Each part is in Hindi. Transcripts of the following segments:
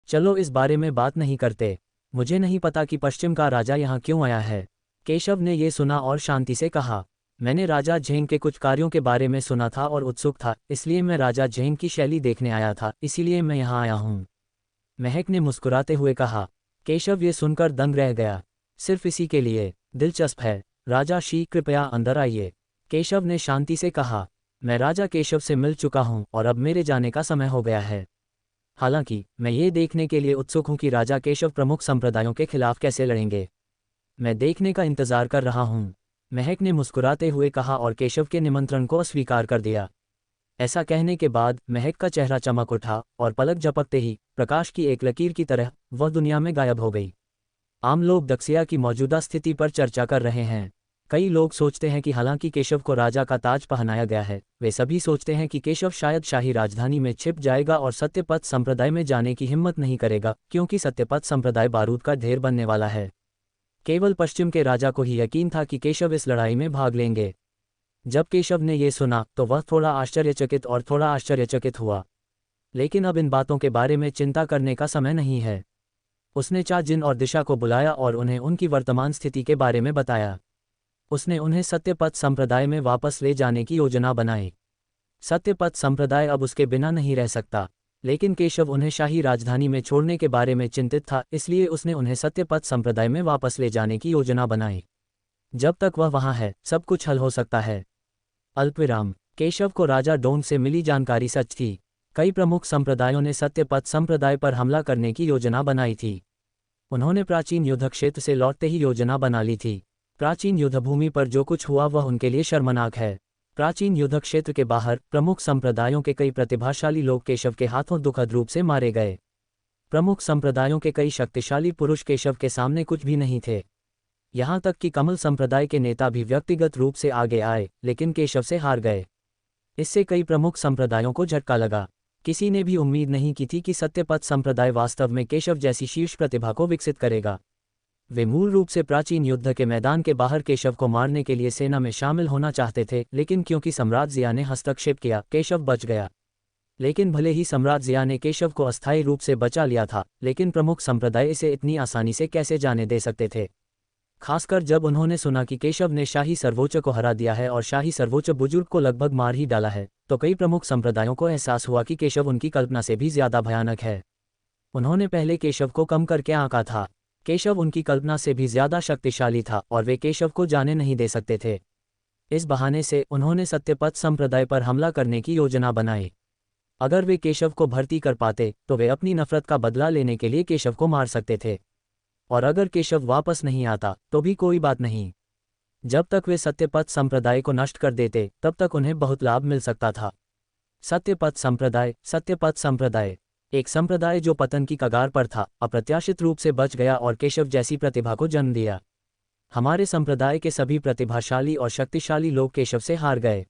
चलो इस बारे में बात नहीं करते। मुझे नहीं पता कि पश्चिम का राजा यहाँ क्यों आया है। केशव ने ये सुना और शांति से कहा, मैंने राजा झेंग के कुछ कार्यों के बारे में सुना था और उत्सुक था, इसलिए मैं राजा झेंग की शैली देखने आया था, इसीलिए मैं यहाँ आया हूँ। महक ने मुस्कुराते हुए कहा। केशव ये सुनकर दंग रह गया। सिर्फ इसी के लिए? दिलचस्प है। राजा शी, कृपया अंदर आइए। केशव ने शांति से कहा, मैं राजा केशव से मिल चुका हूँ और अब मेरे जाने का समय हो गया है। हालांकि मैं ये देखने के लिए उत्सुक हूँ कि राजा केशव प्रमुख संप्रदायों के खिलाफ कैसे लड़ेंगे। मैं देखने का इंतजार कर रहा हूँ, महक ने मुस्कुराते हुए कहा और केशव के निमंत्रण को अस्वीकार कर दिया। ऐसा कहने के बाद महक का चेहरा चमक उठा और पलक झपकते ही प्रकाश की एक लकीर की तरह वह दुनिया में गायब हो गई। आम लोग दक्षिया की मौजूदा स्थिति पर चर्चा कर रहे हैं। कई लोग सोचते हैं कि हालांकि केशव को राजा का ताज पहनाया गया है, वे सभी सोचते हैं कि केशव शायद शाही राजधानी में छिप जाएगा और सत्यपथ संप्रदाय में जाने की हिम्मत नहीं करेगा, क्योंकि सत्यपथ संप्रदाय बारूद का ढेर बनने वाला है। केवल पश्चिम के राजा को ही यकीन था कि केशव इस लड़ाई में भाग लेंगे। जब केशव ने ये सुना तो वह थोड़ा आश्चर्यचकित हुआ। लेकिन अब इन बातों के बारे में चिंता करने का समय नहीं है। उसने चा जिन और दिशा को बुलाया और उन्हें उनकी वर्तमान स्थिति के बारे में बताया। उसने उन्हें सत्यपथ संप्रदाय में वापस ले जाने की योजना बनाई। सत्यपथ संप्रदाय अब उसके बिना नहीं रह सकता, लेकिन केशव उन्हें शाही राजधानी में छोड़ने के बारे में चिंतित था, इसलिए उसने उन्हें सत्यपथ संप्रदाय में वापस ले जाने की योजना बनाई। जब तक वह वहां है, सब कुछ हल हो सकता है। अल्पविराम। केशव को राजा डोंग से मिली जानकारी सच थी। कई प्रमुख संप्रदायों ने सत्यपथ संप्रदाय पर हमला करने की योजना बनाई थी। उन्होंने प्राचीन युद्ध क्षेत्र से लौटते ही योजना बना ली थी। प्राचीन युद्धभूमि पर जो कुछ हुआ वह उनके लिए शर्मनाक है। प्राचीन युद्ध क्षेत्र के बाहर प्रमुख संप्रदायों के कई प्रतिभाशाली लोग केशव के हाथों दुखद रूप से मारे गए। प्रमुख संप्रदायों के कई शक्तिशाली पुरुष केशव के सामने कुछ भी नहीं थे। यहाँ तक कि कमल संप्रदाय के नेता भी व्यक्तिगत रूप से आगे आए, लेकिन केशव से हार गए। इससे कई प्रमुख संप्रदायों को झटका लगा। किसी ने भी उम्मीद नहीं की थी कि सत्यपथ संप्रदाय वास्तव में केशव जैसी शीर्ष प्रतिभा को विकसित करेगा। वे मूल रूप से प्राचीन युद्ध के मैदान के बाहर केशव को मारने के लिए सेना में शामिल होना चाहते थे, लेकिन क्योंकि सम्राट जिया ने हस्तक्षेप किया, केशव बच गया। लेकिन भले ही सम्राट जिया ने केशव को अस्थायी रूप से बचा लिया था, लेकिन प्रमुख संप्रदाय इसे इतनी आसानी से कैसे जाने दे सकते थे। खासकर जब उन्होंने सुना कि केशव ने शाही सर्वोच्च को हरा दिया है और शाही सर्वोच्च बुजुर्ग को लगभग मार ही डाला है, तो कई प्रमुख संप्रदायों को एहसास हुआ कि केशव उनकी कल्पना से भी ज्यादा भयानक है। उन्होंने पहले केशव को कम करके आंका था। केशव उनकी कल्पना से भी ज्यादा शक्तिशाली था और वे केशव को जाने नहीं दे सकते थे। इस बहाने से उन्होंने सत्यपथ संप्रदाय पर हमला करने की योजना बनाई। अगर वे केशव को भर्ती कर पाते तो वे अपनी नफरत का बदला लेने के लिए केशव को मार सकते थे। और अगर केशव वापस नहीं आता तो भी कोई बात नहीं। जब तक वे सत्यपथ संप्रदाय को नष्ट कर देते तब तक उन्हें बहुत लाभ मिल सकता था। सत्यपथ संप्रदाय एक संप्रदाय जो पतन की कगार पर था, अप्रत्याशित रूप से बच गया और केशव जैसी प्रतिभा को जन्म दिया। हमारे संप्रदाय के सभी प्रतिभाशाली और शक्तिशाली लोग केशव से हार गए।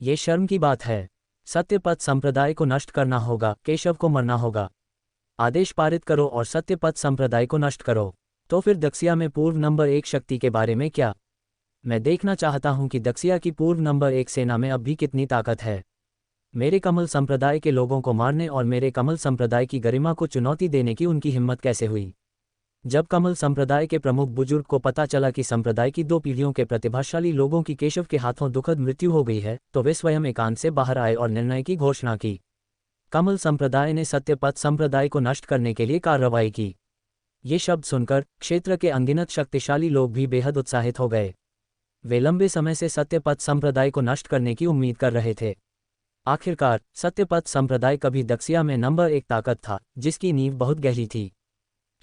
ये शर्म की बात है। सत्यपथ संप्रदाय को नष्ट करना होगा, केशव को मरना होगा। आदेश पारित करो और सत्यपथ संप्रदाय को नष्ट करो। तो फिर दक्षिया में पूर्व नंबर 1 शक्ति के बारे में क्या? मैं देखना चाहता हूं कि दक्षिया की पूर्व नंबर 1 सेना में अब भी कितनी ताकत है। मेरे कमल संप्रदाय के लोगों को मारने और मेरे कमल संप्रदाय की गरिमा को चुनौती देने की उनकी हिम्मत कैसे हुई? जब कमल संप्रदाय के प्रमुख बुजुर्ग को पता चला कि संप्रदाय की 2 पीढ़ियों के प्रतिभाशाली लोगों की केशव के हाथों दुखद मृत्यु हो गई है, तो वे स्वयं एकांत से बाहर आए और निर्णय की घोषणा की। कमल संप्रदाय ने सत्यपथ संप्रदाय को नष्ट करने के लिए कार्रवाई की। ये शब्द सुनकर क्षेत्र के अनगिनत शक्तिशाली लोग भी बेहद उत्साहित हो गए। वे लंबे समय से सत्यपथ संप्रदाय को नष्ट करने की उम्मीद कर रहे थे। आखिरकार सत्यपथ संप्रदाय कभी दक्षिया में नंबर 1 ताकत था, जिसकी नींव बहुत गहरी थी।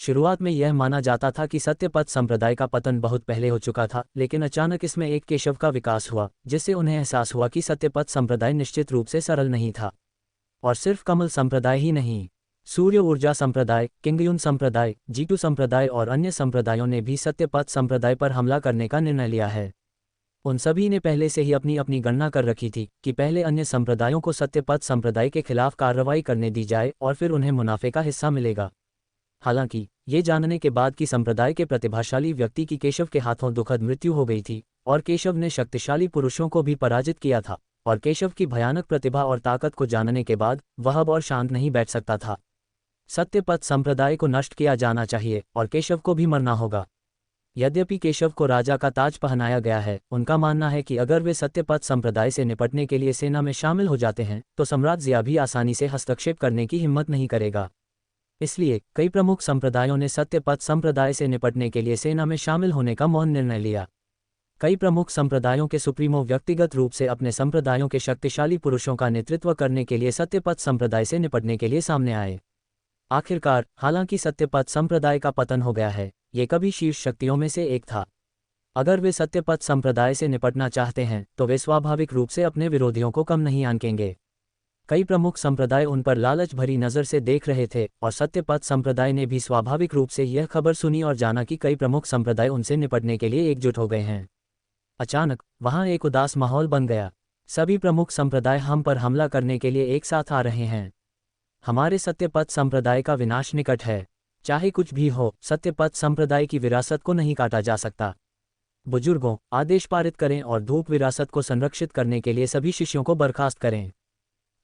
शुरुआत में यह माना जाता था कि सत्यपथ संप्रदाय का पतन बहुत पहले हो चुका था, लेकिन अचानक इसमें एक केशव का विकास हुआ, जिससे उन्हें एहसास हुआ कि सत्यपथ संप्रदाय निश्चित रूप से सरल नहीं था। और सिर्फ कमल संप्रदाय ही नहीं, सूर्य ऊर्जा संप्रदाय, किंगयुन संप्रदाय, जीटू संप्रदाय और अन्य संप्रदायों ने भी सत्यपथ संप्रदाय पर हमला करने का निर्णय लिया है। उन सभी ने पहले से ही अपनी अपनी गणना कर रखी थी कि पहले अन्य संप्रदायों को सत्यपथ संप्रदाय के खिलाफ कार्रवाई करने दी जाए और फिर उन्हें मुनाफे का हिस्सा मिलेगा। हालांकि ये जानने के बाद कि संप्रदाय के प्रतिभाशाली व्यक्ति की केशव के हाथों दुखद मृत्यु हो गई थी और केशव ने शक्तिशाली पुरुषों को भी पराजित किया था, और केशव की भयानक प्रतिभा और ताकत को जानने के बाद वह अब और शांत नहीं बैठ सकता था। सत्यपथ संप्रदाय को नष्ट किया जाना चाहिए और केशव को भी मरना होगा। यद्यपि केशव को राजा का ताज पहनाया गया है, उनका मानना है कि अगर वे सत्यपथ संप्रदाय से निपटने के लिए सेना में शामिल हो जाते हैं तो सम्राट जिया भी आसानी से हस्तक्षेप करने की हिम्मत नहीं करेगा। इसलिए कई प्रमुख संप्रदायों ने सत्यपथ संप्रदाय से निपटने के लिए सेना में शामिल होने का मौन निर्णय लिया। कई प्रमुख संप्रदायों के सुप्रीमो व्यक्तिगत रूप से अपने संप्रदायों के शक्तिशाली पुरुषों का नेतृत्व करने के लिए सत्यपथ संप्रदाय से निपटने के लिए सामने आए। आखिरकार, हालांकि सत्यपथ संप्रदाय का पतन हो गया है, ये कभी शीर्ष शक्तियों में से एक था। अगर वे सत्यपथ संप्रदाय से निपटना चाहते हैं तो वे स्वाभाविक रूप से अपने विरोधियों को कम नहीं आंकेंगे। कई प्रमुख संप्रदाय उन पर लालच भरी नज़र से देख रहे थे और सत्यपथ संप्रदाय ने भी स्वाभाविक रूप से यह खबर सुनी और जाना कि कई प्रमुख संप्रदाय उनसे निपटने के लिए एकजुट हो गए हैं। अचानक वहां एक उदास माहौल बन गया। सभी प्रमुख संप्रदाय हम पर हमला करने के लिए एक साथ आ रहे हैं। हमारे सत्यपथ संप्रदाय का विनाश निकट है। चाहे कुछ भी हो, सत्यपथ संप्रदाय की विरासत को नहीं काटा जा सकता। बुजुर्गों, आदेश पारित करें और धूप विरासत को संरक्षित करने के लिए सभी शिष्यों को बर्खास्त करें।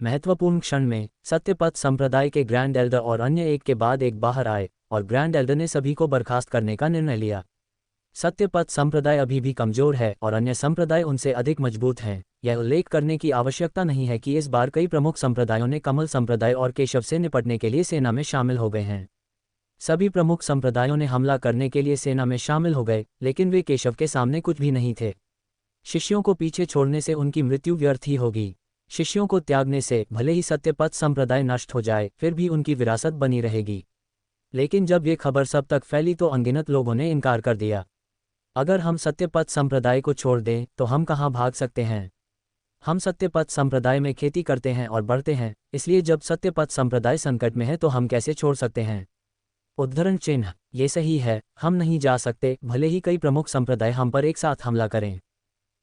महत्वपूर्ण क्षण में सत्यपथ संप्रदाय के ग्रैंड एल्डर और अन्य एक के बाद एक बाहर आए और ग्रैंड एल्डर ने सभी को बर्खास्त करने का निर्णय लिया। सत्यपथ संप्रदाय अभी भी कमजोर है और अन्य संप्रदाय उनसे अधिक मजबूत हैं। यह उल्लेख करने की आवश्यकता नहीं है कि इस बार कई प्रमुख संप्रदायों ने कमल संप्रदाय और केशव से निपटने के लिए सेना में शामिल हो गए हैं। सभी प्रमुख संप्रदायों ने हमला करने के लिए सेना में शामिल हो गए, लेकिन वे केशव के सामने कुछ भी नहीं थे। शिष्यों को पीछे छोड़ने से उनकी मृत्यु व्यर्थ ही होगी। शिष्यों को त्यागने से भले ही सत्यपथ संप्रदाय नष्ट हो जाए, फिर भी उनकी विरासत बनी रहेगी। लेकिन जब ये खबर सब तक फैली तो अनगिनत लोगों ने इनकार कर दिया। अगर हम सत्यपथ संप्रदाय को छोड़ दें तो हम कहाँ भाग सकते हैं? हम सत्यपथ संप्रदाय में खेती करते हैं और बढ़ते हैं, इसलिए जब सत्यपथ संप्रदाय संकट में है तो हम कैसे छोड़ सकते हैं? उद्धरण चिन्ह। ये सही है, हम नहीं जा सकते, भले ही कई प्रमुख संप्रदाय हम पर एक साथ हमला करें।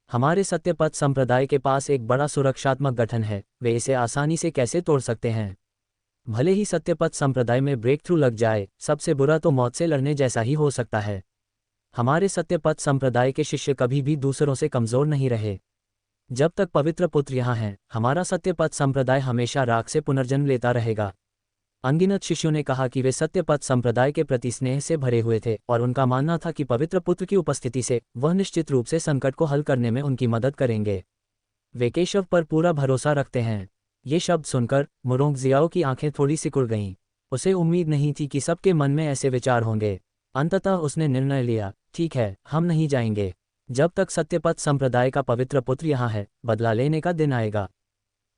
हमारे सत्यपथ संप्रदाय के पास एक बड़ा सुरक्षात्मक गठन है, वे इसे आसानी से कैसे तोड़ सकते हैं? भले ही सत्यपथ संप्रदाय में ब्रेक थ्रू लग जाए, सबसे बुरा तो मौत से लड़ने जैसा ही हो सकता है। हमारे सत्यपथ संप्रदाय के शिष्य कभी भी दूसरों से कमजोर नहीं रहे। जब तक पवित्र पुत्र यहाँ हैं, हमारा सत्यपथ संप्रदाय हमेशा राख से पुनर्जन्म लेता रहेगा। अनगिनत शिष्यों ने कहा कि वे सत्यपथ संप्रदाय के प्रति स्नेह से भरे हुए थे और उनका मानना था कि पवित्र पुत्र की उपस्थिति से वह निश्चित रूप से संकट को हल करने में उनकी मदद करेंगे। वे केशव पर पूरा भरोसा रखते हैं। ये शब्द सुनकर मुरोंगजियाओ की आंखें थोड़ी सिकुड़ गईं। उसे उम्मीद नहीं थी कि सबके मन में ऐसे विचार होंगे। अंततः उसने निर्णय लिया, ठीक है, हम नहीं जाएंगे। जब तक सत्यपथ संप्रदाय का पवित्र पुत्र यहाँ है, बदला लेने का दिन आएगा।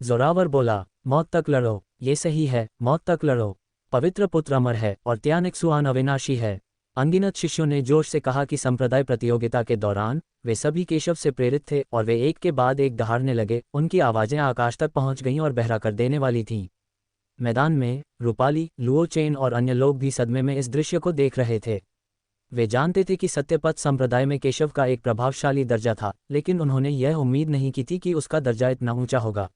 जोरावर बोला, मौत तक लड़ो। ये सही है, मौत तक लड़ो। पवित्र पुत्र अमर है और त्यानिक्सुआन अविनाशी है। अनगिनत शिष्यों ने जोश से कहा कि संप्रदाय प्रतियोगिता के दौरान वे सभी केशव से प्रेरित थे और वे एक के बाद एक दहाड़ने लगे। उनकी आवाज़ें आकाश तक पहुंच गईं और बहरा कर देने वाली थीं। मैदान में रूपाली, लुओ चेन और अन्य लोग भी सदमे में इस दृश्य को देख रहे थे। वे जानते थे कि सत्यपथ संप्रदाय में केशव का एक प्रभावशाली दर्जा था, लेकिन उन्होंने यह उम्मीद नहीं की थी कि उसका दर्जा इतना ऊंचा होगा।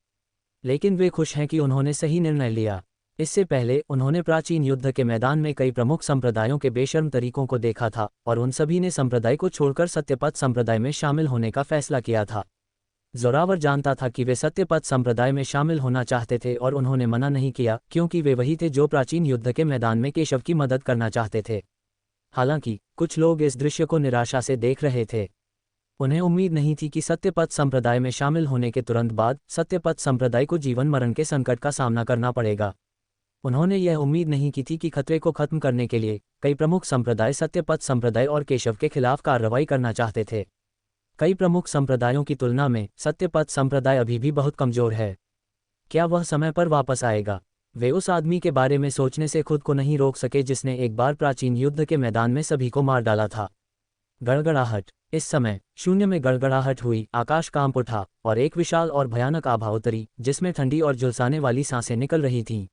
लेकिन वे खुश हैं कि उन्होंने सही निर्णय लिया। इससे पहले उन्होंने प्राचीन युद्ध के मैदान में कई प्रमुख संप्रदायों के बेशर्म तरीकों को देखा था और उन सभी ने संप्रदाय को छोड़कर सत्यपथ संप्रदाय में शामिल होने का फैसला किया था। जोरावर जानता था कि वे सत्यपथ संप्रदाय में शामिल होना चाहते थे और उन्होंने मना नहीं किया, क्योंकि वे वही थे जो प्राचीन युद्ध के मैदान में केशव की मदद करना चाहते थे। हालांकि कुछ लोग इस दृश्य को निराशा से देख रहे थे। उन्हें उम्मीद नहीं थी कि सत्यपथ संप्रदाय में शामिल होने के तुरंत बाद सत्यपथ संप्रदाय को जीवन मरण के संकट का सामना करना पड़ेगा। उन्होंने यह उम्मीद नहीं की थी कि खतरे को खत्म करने के लिए कई प्रमुख संप्रदाय सत्यपथ संप्रदाय और केशव के खिलाफ कार्रवाई करना चाहते थे। कई प्रमुख संप्रदायों की तुलना में सत्यपथ संप्रदाय अभी भी बहुत कमजोर है। क्या वह समय पर वापस आएगा? वे उस आदमी के बारे में सोचने से खुद को नहीं रोक सके जिसने एक बार प्राचीन युद्ध के मैदान में सभी को मार डाला था। गड़गड़ाहट। इस समय शून्य में गड़गड़ाहट हुई, आकाश कांप उठा और एक विशाल और भयानक आभा उतरी जिसमें ठंडी और झुलसाने वाली सांसें निकल रही थीं।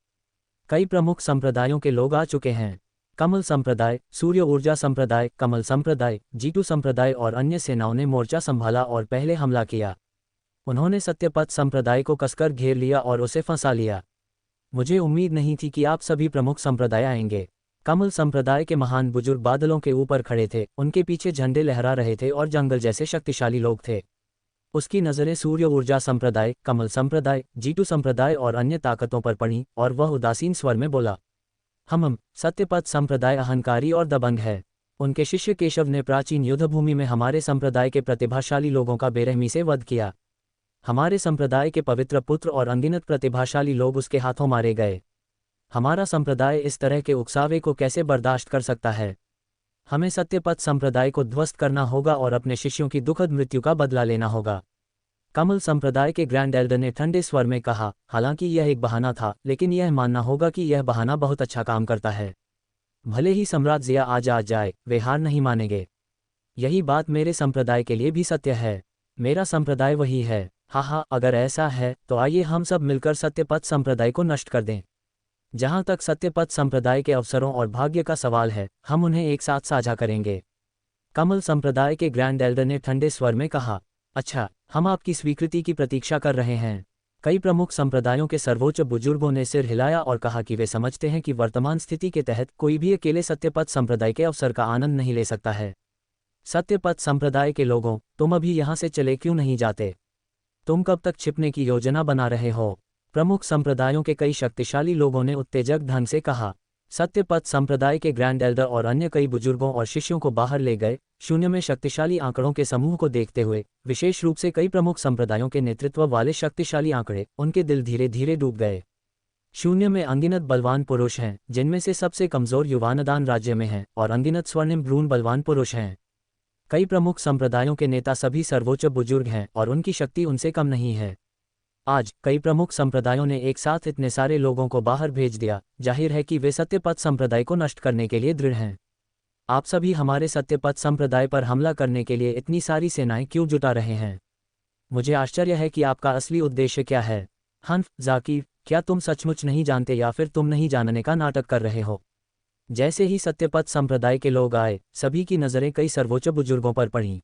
कई प्रमुख संप्रदायों के लोग आ चुके हैं। कमल संप्रदाय, सूर्य ऊर्जा संप्रदाय, कमल संप्रदाय, जीटू संप्रदाय और अन्य सेनाओं ने मोर्चा संभाला और पहले हमला किया। उन्होंने सत्यपथ संप्रदाय को कसकर घेर लिया और उसे फंसा लिया। मुझे उम्मीद नहीं थी कि आप सभी प्रमुख संप्रदाय आएंगे। कमल संप्रदाय के महान बुजुर्ग बादलों के ऊपर खड़े थे, उनके पीछे झंडे लहरा रहे थे और जंगल जैसे शक्तिशाली लोग थे। उसकी नज़रें सूर्य ऊर्जा संप्रदाय, कमल संप्रदाय, जीटू संप्रदाय और अन्य ताकतों पर पड़ी और वह उदासीन स्वर में बोला, हम सत्यपथ संप्रदाय अहंकारी और दबंग है। उनके शिष्य केशव ने प्राचीन युद्धभूमि में हमारे संप्रदाय के प्रतिभाशाली लोगों का बेरहमी से वध किया। हमारे संप्रदाय के पवित्र पुत्र और अनगिनत प्रतिभाशाली लोग उसके हाथों मारे गए। हमारा संप्रदाय इस तरह के उकसावे को कैसे बर्दाश्त कर सकता है? हमें सत्यपथ संप्रदाय को ध्वस्त करना होगा और अपने शिष्यों की दुखद मृत्यु का बदला लेना होगा। कमल संप्रदाय के ग्रैंड एल्डर ने ठंडे स्वर में कहा, हालांकि यह एक बहाना था, लेकिन यह मानना होगा कि यह बहाना बहुत अच्छा काम करता है। भले ही सम्राट जिया आज आ जाए, वे हार नहीं मानेंगे। यही बात मेरे संप्रदाय के लिए भी सत्य है। मेरा संप्रदाय वही है। हाँ, अगर ऐसा है तो आइए हम सब मिलकर सत्यपथ संप्रदाय को नष्ट कर दें। जहाँ तक सत्यपथ संप्रदाय के अवसरों और भाग्य का सवाल है, हम उन्हें एक साथ साझा करेंगे। कमल संप्रदाय के ग्रैंड एल्डर ने ठंडे स्वर में कहा, अच्छा, हम आपकी स्वीकृति की प्रतीक्षा कर रहे हैं। कई प्रमुख संप्रदायों के सर्वोच्च बुजुर्गों ने सिर हिलाया और कहा कि वे समझते हैं कि वर्तमान स्थिति के तहत कोई भी अकेले सत्यपथ संप्रदाय के अवसर का आनंद नहीं ले सकता है। सत्यपथ संप्रदाय के लोगों, तुम अभी यहाँ से चले क्यों नहीं जाते? तुम कब तक छिपने की योजना बना रहे हो? प्रमुख संप्रदायों के कई शक्तिशाली लोगों ने उत्तेजक ढंग से कहा। सत्यपथ संप्रदाय के ग्रैंड एल्डर और अन्य कई बुजुर्गों और शिष्यों को बाहर ले गए। शून्य में शक्तिशाली आंकड़ों के समूह को देखते हुए, विशेष रूप से कई प्रमुख संप्रदायों के नेतृत्व वाले शक्तिशाली आंकड़े, उनके दिल धीरे धीरे डूब गए। शून्य में अनगिनत बलवान पुरुष हैं, जिनमें से सबसे कमजोर युवानदान राज्य में हैं, और अनगिनत स्वर्णिम भ्रूण बलवान पुरुष हैं। कई प्रमुख संप्रदायों के नेता सभी सर्वोच्च बुजुर्ग हैं और उनकी शक्ति उनसे कम नहीं है। आज कई प्रमुख संप्रदायों ने एक साथ इतने सारे लोगों को बाहर भेज दिया। जाहिर है कि वे सत्यपथ संप्रदाय को नष्ट करने के लिए दृढ़ हैं। आप सभी हमारे सत्यपथ संप्रदाय पर हमला करने के लिए इतनी सारी सेनाएं क्यों जुटा रहे हैं? मुझे आश्चर्य है कि आपका असली उद्देश्य क्या है। हन्फ, जाकिर, क्या तुम सचमुच नहीं जानते या फिर तुम नहीं जानने का नाटक कर रहे हो? जैसे ही सत्यपथ संप्रदाय के लोग आए, सभी की नज़रें कई सर्वोच्च बुजुर्गों पर पड़ीं।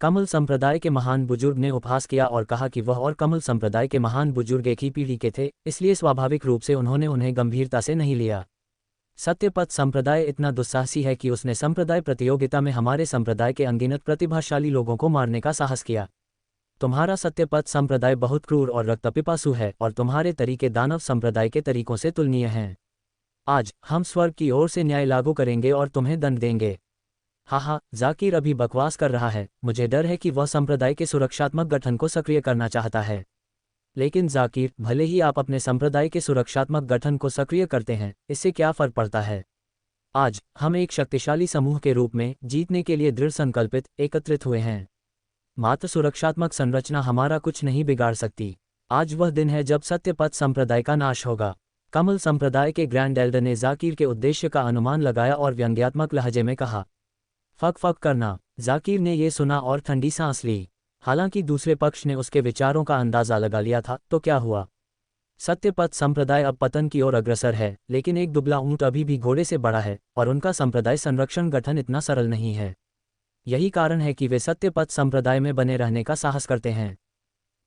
कमल संप्रदाय के महान बुजुर्ग ने उपहास किया और कहा कि वह और कमल संप्रदाय के महान बुजुर्ग एक ही पीढ़ी के थे, इसलिए स्वाभाविक रूप से उन्होंने उन्हें गंभीरता से नहीं लिया। सत्यपथ संप्रदाय इतना दुस्साहसी है कि उसने संप्रदाय प्रतियोगिता में हमारे संप्रदाय के अनगिनत प्रतिभाशाली लोगों को मारने का साहस किया। तुम्हारा सत्यपथ संप्रदाय बहुत क्रूर और रक्तपिपासु है और तुम्हारे तरीके दानव संप्रदाय के तरीकों से तुलनीय हैं। आज हम स्वर्ग की ओर से न्याय लागू करेंगे और तुम्हें दंड देंगे। हाँ, जाकिर अभी बकवास कर रहा है। मुझे डर है कि वह संप्रदाय के सुरक्षात्मक गठन को सक्रिय करना चाहता है। लेकिन जाकिर, भले ही आप अपने संप्रदाय के सुरक्षात्मक गठन को सक्रिय करते हैं, इससे क्या फर्क पड़ता है? आज हम एक शक्तिशाली समूह के रूप में जीतने के लिए दृढ़ संकल्पित एकत्रित हुए हैं। मात्र सुरक्षात्मक संरचना हमारा कुछ नहीं बिगाड़ सकती। आज वह दिन है जब सत्यपथ संप्रदाय का नाश होगा। कमल संप्रदाय के ग्रैंड एल्डर ने जाकिर के उद्देश्य का अनुमान लगाया और व्यंग्यात्मक लहजे में कहा, फक फक करना। जाकिर ने यह सुना और ठंडी सांस ली। हालांकि दूसरे पक्ष ने उसके विचारों का अंदाजा लगा लिया था। तो क्या हुआ? सत्यपथ संप्रदाय अब पतन की ओर अग्रसर है, लेकिन एक दुबला ऊंट अभी भी घोड़े से बड़ा है और उनका संप्रदाय संरक्षण गठन इतना सरल नहीं है। यही कारण है कि वे सत्यपथ संप्रदाय में बने रहने का साहस करते हैं।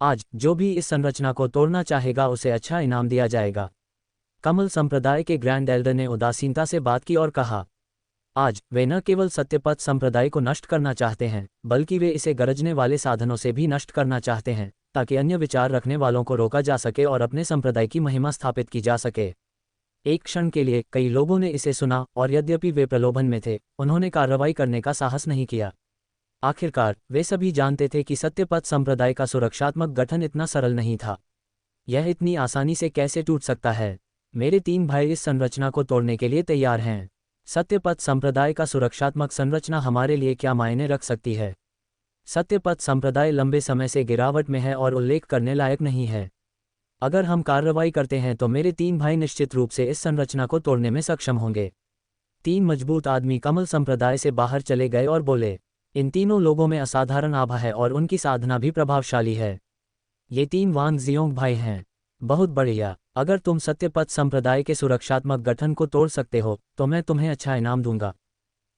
आज जो भी इस संरचना को तोड़ना चाहेगा उसे अच्छा इनाम दिया जाएगा। कमल संप्रदाय के ग्रैंड एल्डर ने उदासीनता से बात की और कहा, आज वे न केवल सत्यपथ संप्रदाय को नष्ट करना चाहते हैं, बल्कि वे इसे गरजने वाले साधनों से भी नष्ट करना चाहते हैं, ताकि अन्य विचार रखने वालों को रोका जा सके और अपने संप्रदाय की महिमा स्थापित की जा सके। एक क्षण के लिए कई लोगों ने इसे सुना और यद्यपि वे प्रलोभन में थे, उन्होंने कार्रवाई करने का साहस नहीं किया। आखिरकार वे सभी जानते थे कि सत्यपथ संप्रदाय का सुरक्षात्मक गठन इतना सरल नहीं था। यह इतनी आसानी से कैसे टूट सकता है? मेरे 3 भाई इस संरचना को तोड़ने के लिए तैयार हैं। सत्यपथ संप्रदाय का सुरक्षात्मक संरचना हमारे लिए क्या मायने रख सकती है? सत्यपथ संप्रदाय लंबे समय से गिरावट में है और उल्लेख करने लायक नहीं है। अगर हम कार्रवाई करते हैं तो मेरे 3 भाई निश्चित रूप से इस संरचना को तोड़ने में सक्षम होंगे। 3 मजबूत आदमी कमल संप्रदाय से बाहर चले गए और बोले, इन तीनों लोगों में असाधारण आभा है और उनकी साधना भी प्रभावशाली है। ये 3 वांग जियोंग भाई हैं। बहुत बढ़िया। अगर तुम सत्यपथ संप्रदाय के सुरक्षात्मक गठन को तोड़ सकते हो तो मैं तुम्हें अच्छा इनाम दूंगा।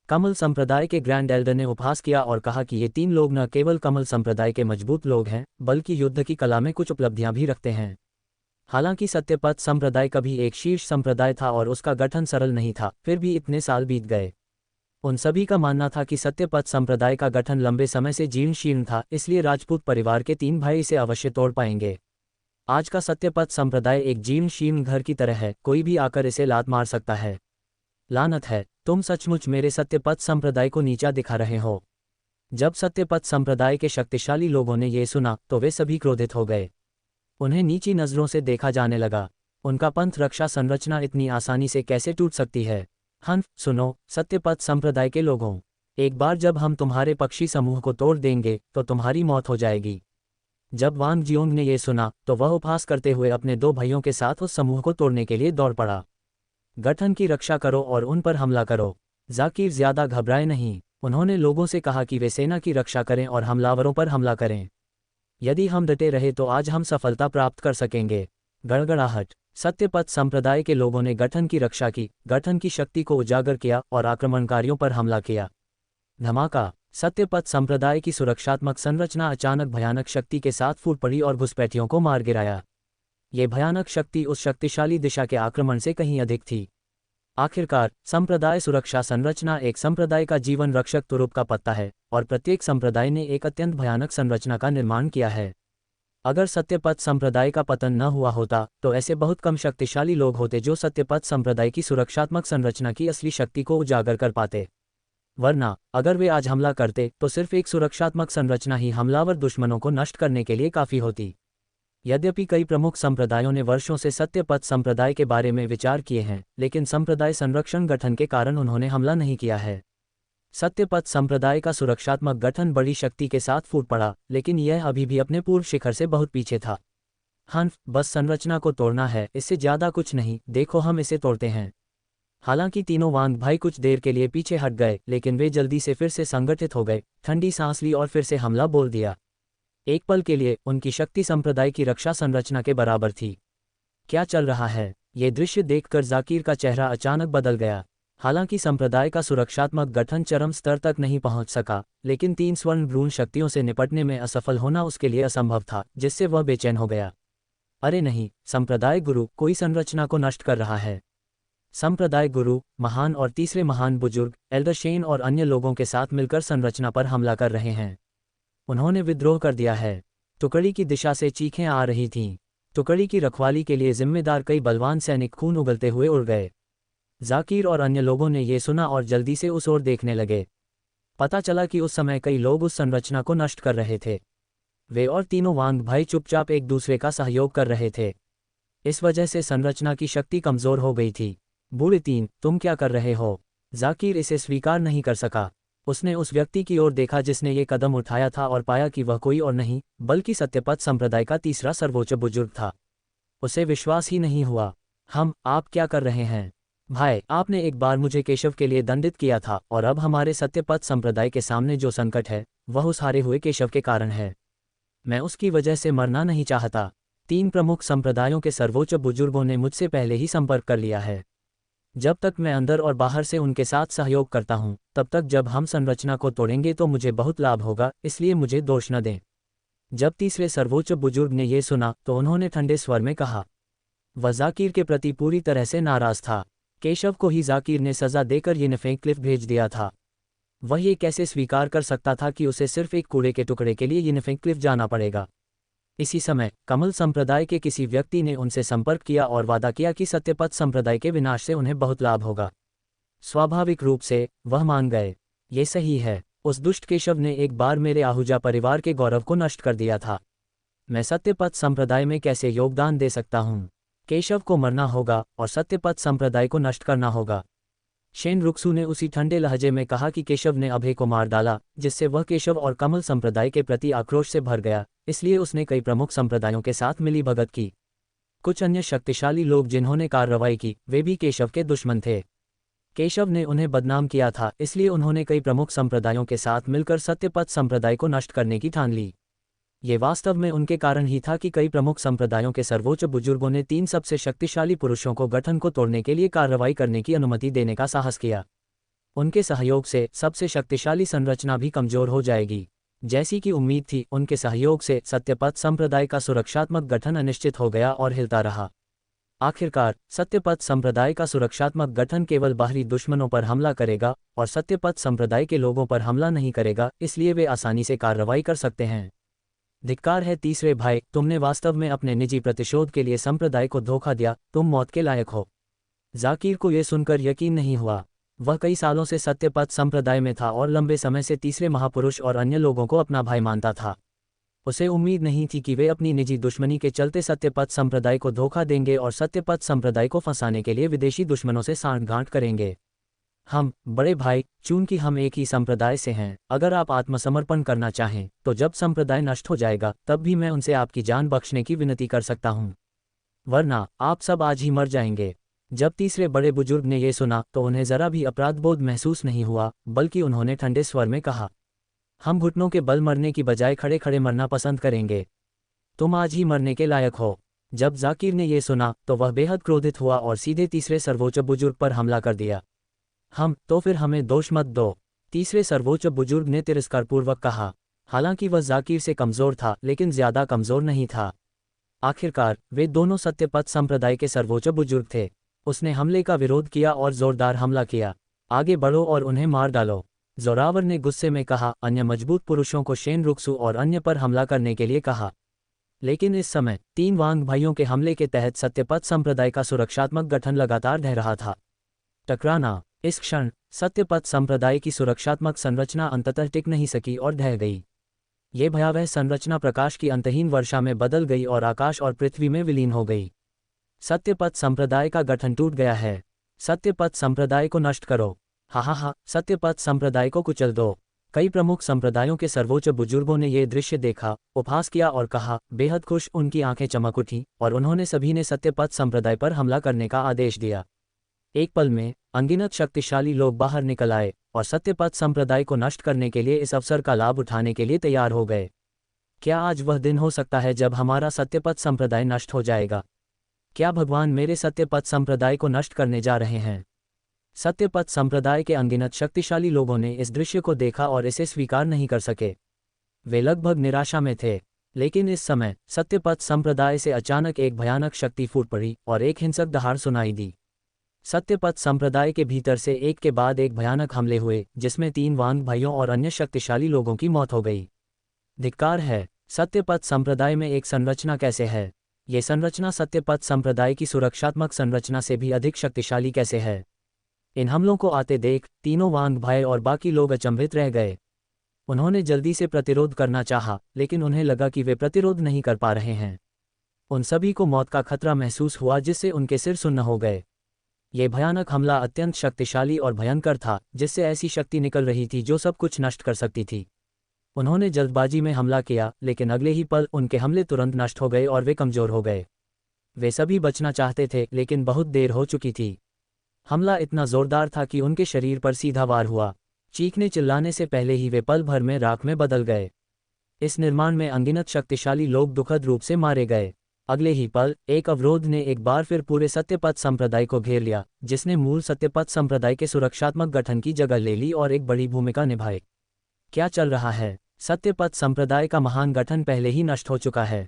कमल संप्रदाय के ग्रैंड एल्डर ने उपहास किया और कहा कि ये 3 लोग न केवल कमल संप्रदाय के मजबूत लोग हैं, बल्कि युद्ध की कला में कुछ उपलब्धियां भी रखते हैं। हालांकि सत्यपथ संप्रदाय कभी एक शीर्ष संप्रदाय था और उसका गठन सरल नहीं था, फिर भी इतने साल बीत गए। उन सभी का मानना था कि सत्यपथ संप्रदाय का गठन लंबे समय से जीर्ण शीर्ण था, इसलिए राजपूत परिवार के 3 भाई इसे अवश्य तोड़ पाएंगे। आज का सत्यपथ संप्रदाय एक जीर्ण शीर्ण घर की तरह है, कोई भी आकर इसे लात मार सकता है। लानत है, तुम सचमुच मेरे सत्यपथ संप्रदाय को नीचा दिखा रहे हो। जब सत्यपथ संप्रदाय के शक्तिशाली लोगों ने ये सुना तो वे सभी क्रोधित हो गए। उन्हें नीची नज़रों से देखा जाने लगा। उनका पंथ रक्षा संरचना इतनी आसानी से कैसे टूट सकती है। सुनो सत्यपथ संप्रदाय के लोगों, एक बार जब हम तुम्हारे पक्षी समूह को तोड़ देंगे तो तुम्हारी मौत हो जाएगी। जब वांग जियोंग ने यह सुना तो वह उपहास करते हुए अपने 2 भाइयों के साथ उस समूह को तोड़ने के लिए दौड़ पड़ा। गठन की रक्षा करो और उन पर हमला करो। जाकिर ज्यादा घबराए नहीं। उन्होंने लोगों से कहा कि वे सेना की रक्षा करें और हमलावरों पर हमला करें। यदि हम डटे रहे तो आज हम सफलता प्राप्त कर सकेंगे। गड़गड़ाहट। सत्यपथ संप्रदाय के लोगों ने गठन की रक्षा की, गठन की शक्ति को उजागर किया और आक्रमणकारियों पर हमला किया। धमाका। सत्यपथ संप्रदाय की सुरक्षात्मक संरचना अचानक भयानक शक्ति के साथ फूट पड़ी और घुसपैठियों को मार गिराया। ये भयानक शक्ति उस शक्तिशाली दिशा के आक्रमण से कहीं अधिक थी। आखिरकार संप्रदाय सुरक्षा संरचना एक संप्रदाय का जीवन रक्षक तुरुप का पत्ता है और प्रत्येक संप्रदाय ने एक अत्यंत भयानक संरचना का निर्माण किया है। अगर सत्यपथ संप्रदाय का पतन न हुआ होता तो ऐसे बहुत कम शक्तिशाली लोग होते जो सत्यपथ संप्रदाय की सुरक्षात्मक संरचना की असली शक्ति को उजागर कर पाते। वरना अगर वे आज हमला करते तो सिर्फ एक सुरक्षात्मक संरचना ही हमलावर दुश्मनों को नष्ट करने के लिए काफ़ी होती। यद्यपि कई प्रमुख संप्रदायों ने वर्षों से सत्यपथ संप्रदाय के बारे में विचार किए हैं, लेकिन संप्रदाय संरक्षण गठन के कारण उन्होंने हमला नहीं किया है। सत्यपथ संप्रदाय का सुरक्षात्मक गठन बड़ी शक्ति के साथ फूट पड़ा, लेकिन यह अभी भी अपने पूर्व शिखर से बहुत पीछे था। बस संरचना को तोड़ना है, इससे ज्यादा कुछ नहीं। देखो हम इसे तोड़ते हैं। हालांकि तीनों वांग भाई कुछ देर के लिए पीछे हट गए, लेकिन वे जल्दी से फिर से संगठित हो गए, ठंडी सांस ली और फिर से हमला बोल दिया। एक पल के लिए उनकी शक्ति संप्रदाय की रक्षा संरचना के बराबर थी। क्या चल रहा है? ये दृश्य देखकर जाकिर का चेहरा अचानक बदल गया। हालांकि संप्रदाय का सुरक्षात्मक गठन चरम स्तर तक नहीं पहुंच सका, लेकिन 3 स्वर्ण भ्रूण शक्तियों से निपटने में असफल होना उसके लिए असंभव था, जिससे वह बेचैन हो गया। अरे नहीं, संप्रदाय गुरु कोई संरचना को नष्ट कर रहा है। संप्रदाय गुरु, महान और तीसरे महान बुजुर्ग, एल्डर शेन और अन्य लोगों के साथ मिलकर संरचना पर हमला कर रहे हैं। उन्होंने विद्रोह कर दिया है। टुकड़ी की दिशा से चीखें आ रही थीं। टुकड़ी की रखवाली के लिए जिम्मेदार कई बलवान सैनिक खून उगलते हुए उड़ गए। जाकिर और अन्य लोगों ने ये सुना और जल्दी से उस ओर देखने लगे। पता चला कि उस समय कई लोग उस संरचना को नष्ट कर रहे थे। वे और तीनों वांग भाई चुपचाप एक दूसरे का सहयोग कर रहे थे। इस वजह से संरचना की शक्ति कमजोर हो गई थी। बूढ़े तीन, तुम क्या कर रहे हो? जाकिर इसे स्वीकार नहीं कर सका। उसने उस व्यक्ति की ओर देखा जिसने ये कदम उठाया था और पाया कि वह कोई और नहीं बल्कि सत्यपथ संप्रदाय का तीसरा सर्वोच्च बुजुर्ग था। उसे विश्वास ही नहीं हुआ। आप क्या कर रहे हैं? भाई, आपने एक बार मुझे केशव के लिए दंडित किया था और अब हमारे सत्यपथ संप्रदाय के सामने जो संकट है वह उस हारे हुए केशव के कारण है। मैं उसकी वजह से मरना नहीं चाहता। 3 प्रमुख संप्रदायों के सर्वोच्च बुजुर्गों ने मुझसे पहले ही संपर्क कर लिया है। जब तक मैं अंदर और बाहर से उनके साथ सहयोग करता हूं, तब तक जब हम संरचना को तोड़ेंगे तो मुझे बहुत लाभ होगा, इसलिए मुझे दोष न दें। जब तीसरे सर्वोच्च बुजुर्ग ने यह सुना तो उन्होंने ठंडे स्वर में कहा। वह जाकिर के प्रति पूरी तरह से नाराज था। केशव को ही जाकिर ने सजा देकर यिनफेंग क्लिफ भेज दिया था। वह ये कैसे स्वीकार कर सकता था कि उसे सिर्फ एक कूड़े के टुकड़े के लिए यिनफेंग क्लिफ जाना पड़ेगा। इसी समय कमल संप्रदाय के किसी व्यक्ति ने उनसे संपर्क किया और वादा किया कि सत्यपथ संप्रदाय के विनाश से उन्हें बहुत लाभ होगा। स्वाभाविक रूप से वह मान गए। ये सही है, उस दुष्ट केशव ने एक बार मेरे आहूजा परिवार के गौरव को नष्ट कर दिया था। मैं सत्यपथ संप्रदाय में कैसे योगदान दे सकता हूँ? केशव को मरना होगा और सत्यपथ संप्रदाय को नष्ट करना होगा। शेन रुक्सू ने उसी ठंडे लहजे में कहा कि केशव ने अभय को मार डाला, जिससे वह केशव और कमल संप्रदाय के प्रति आक्रोश से भर गया, इसलिए उसने कई प्रमुख संप्रदायों के साथ मिलीभगत की। कुछ अन्य शक्तिशाली लोग जिन्होंने कार्रवाई की वे भी केशव के दुश्मन थे। केशव ने उन्हें बदनाम किया था, इसलिए उन्होंने कई प्रमुख संप्रदायों के साथ मिलकर सत्यपथ संप्रदाय को नष्ट करने की ठान ली। ये वास्तव में उनके कारण ही था कि कई प्रमुख संप्रदायों के सर्वोच्च बुजुर्गों ने 3 सबसे शक्तिशाली पुरुषों को गठन को तोड़ने के लिए कार्रवाई करने की अनुमति देने का साहस किया। उनके सहयोग से सबसे शक्तिशाली संरचना भी कमजोर हो जाएगी। जैसी कि उम्मीद थी, उनके सहयोग से सत्यपथ संप्रदाय का सुरक्षात्मक गठन अनिश्चित हो गया और हिलता रहा। आखिरकार सत्यपथ संप्रदाय का सुरक्षात्मक गठन केवल बाहरी दुश्मनों पर हमला करेगा और सत्यपथ संप्रदाय के लोगों पर हमला नहीं करेगा, इसलिए वे आसानी से कार्रवाई कर सकते हैं। धिक्कार है तीसरे भाई, तुमने वास्तव में अपने निजी प्रतिशोध के लिए संप्रदाय को धोखा दिया, तुम मौत के लायक हो। जाकिर को यह सुनकर यकीन नहीं हुआ। वह कई सालों से सत्यपथ संप्रदाय में था और लंबे समय से तीसरे महापुरुष और अन्य लोगों को अपना भाई मानता था। उसे उम्मीद नहीं थी कि वे अपनी निजी दुश्मनी के चलते सत्यपथ संप्रदाय को धोखा देंगे और सत्यपथ संप्रदाय को फंसाने के लिए विदेशी दुश्मनों से सांठगांठ करेंगे। हम बड़े भाई, चूंकि हम एक ही संप्रदाय से हैं, अगर आप आत्मसमर्पण करना चाहें तो जब संप्रदाय नष्ट हो जाएगा तब भी मैं उनसे आपकी जान बख्शने की विनती कर सकता हूं, वरना आप सब आज ही मर जाएंगे। जब तीसरे बड़े बुजुर्ग ने यह सुना तो उन्हें जरा भी अपराधबोध महसूस नहीं हुआ, बल्कि उन्होंने ठंडे स्वर में कहा, हम घुटनों के बल मरने की बजाय खड़े खड़े मरना पसंद करेंगे। तुम आज ही मरने के लायक हो। जब जाकिर ने यह सुना तो वह बेहद क्रोधित हुआ और सीधे तीसरे सर्वोच्च बुजुर्ग पर हमला कर दिया। तो फिर हमें दोष मत दो, तीसरे सर्वोच्च बुजुर्ग ने तिरस्कारपूर्वक कहा। हालांकि वह जाकिर से कमजोर था लेकिन ज्यादा कमजोर नहीं था। आखिरकार वे दोनों सत्यपथ संप्रदाय के सर्वोच्च बुजुर्ग थे। उसने हमले का विरोध किया और जोरदार हमला किया। आगे बढ़ो और उन्हें मार डालो, जोरावर ने गुस्से में कहा। अन्य मजबूत पुरुषों को शेनरुक्सु और अन्य पर हमला करने के लिए कहा। लेकिन इस समय 3 वांग भाइयों के हमले के तहत सत्यपथ संप्रदाय का सुरक्षात्मक गठन लगातार ढह रहा था। टकराना। इस क्षण सत्यपथ संप्रदाय की सुरक्षात्मक संरचना अंततः टिक नहीं सकी और ढह गई। ये भयावह संरचना प्रकाश की अंतहीन वर्षा में बदल गई और आकाश और पृथ्वी में विलीन हो गई। सत्यपथ संप्रदाय का गठन टूट गया है। सत्यपथ संप्रदाय को नष्ट करो। हा, सत्यपथ संप्रदाय को कुचल दो। कई प्रमुख संप्रदायों के सर्वोच्च बुजुर्गों ने यह दृश्य देखा, उपहास किया और कहा, बेहद खुश, उनकी आंखें चमक उठी और उन्होंने सभी ने सत्यपथ संप्रदाय पर हमला करने का आदेश दिया। एक पल में अनगिनत शक्तिशाली लोग बाहर निकल आए और सत्यपथ संप्रदाय को नष्ट करने के लिए इस अवसर का लाभ उठाने के लिए तैयार हो गए। क्या आज वह दिन हो सकता है जब हमारा सत्यपथ संप्रदाय नष्ट हो जाएगा? क्या भगवान मेरे सत्यपथ संप्रदाय को नष्ट करने जा रहे हैं? सत्यपथ संप्रदाय के अनगिनत शक्तिशाली लोगों ने इस दृश्य को देखा और इसे स्वीकार नहीं कर सके। वे लगभग निराशा में थे। लेकिन इस समय सत्यपथ संप्रदाय से अचानक एक भयानक शक्ति फूट पड़ी और एक हिंसक दहाड़ सुनाई दी। सत्यपथ संप्रदाय के भीतर से एक के बाद एक भयानक हमले हुए, जिसमें 3 वांग भाइयों और अन्य शक्तिशाली लोगों की मौत हो गई। धिक्कार है। सत्यपथ संप्रदाय में एक संरचना कैसे है? ये संरचना सत्यपथ संप्रदाय की सुरक्षात्मक संरचना से भी अधिक शक्तिशाली कैसे है? इन हमलों को आते देख तीनों वांग भाई और बाकी लोग अचंभित रह गए। उन्होंने जल्दी से प्रतिरोध करना चाहा, लेकिन उन्हें लगा कि वे प्रतिरोध नहीं कर पा रहे हैं। उन सभी को मौत का खतरा महसूस हुआ, जिससे उनके सिर सुन्न हो गए। ये भयानक हमला अत्यंत शक्तिशाली और भयंकर था, जिससे ऐसी शक्ति निकल रही थी जो सब कुछ नष्ट कर सकती थी। उन्होंने जल्दबाजी में हमला किया, लेकिन अगले ही पल उनके हमले तुरंत नष्ट हो गए और वे कमजोर हो गए। वे सभी बचना चाहते थे, लेकिन बहुत देर हो चुकी थी। हमला इतना जोरदार था कि उनके शरीर पर सीधा वार हुआ। चीखने चिल्लाने से पहले ही वे पल भर में राख में बदल गए। इस निर्माण में अनगिनत शक्तिशाली लोग दुखद रूप से मारे गए। अगले ही पल एक अवरोध ने एक बार फिर पूरे सत्यपथ संप्रदाय को घेर लिया, जिसने मूल सत्यपथ संप्रदाय के सुरक्षात्मक गठन की जगह ले ली और एक बड़ी भूमिका निभाई। क्या चल रहा है? सत्यपथ संप्रदाय का महान गठन पहले ही नष्ट हो चुका है।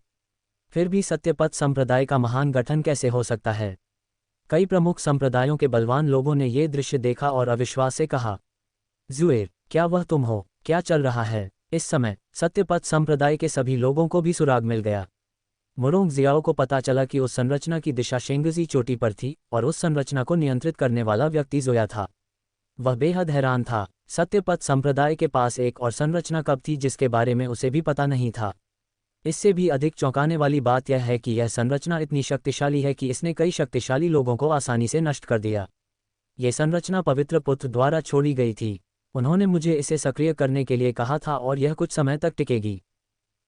फिर भी सत्यपथ संप्रदाय का महान गठन कैसे हो सकता है? कई प्रमुख संप्रदायों के बलवान लोगों ने यह दृश्य देखा और अविश्वास से कहा, ज़ुएर, क्या वह तुम हो? क्या चल रहा है? इस समय सत्यपथ संप्रदाय के सभी लोगों को भी सुराग मिल गया। मुरोंग जियाओ को पता चला कि उस संरचना की दिशा शेंगजी चोटी पर थी और उस संरचना को नियंत्रित करने वाला व्यक्ति ज़ोया था। वह बेहद हैरान था। सत्यपथ संप्रदाय के पास एक और संरचना कब थी जिसके बारे में उसे भी पता नहीं था। इससे भी अधिक चौंकाने वाली बात यह है कि यह संरचना इतनी शक्तिशाली है कि इसने कई शक्तिशाली लोगों को आसानी से नष्ट कर दिया। ये संरचना पवित्र पुत्र द्वारा छोड़ी गई थी। उन्होंने मुझे इसे सक्रिय करने के लिए कहा था और यह कुछ समय तक टिकेगी।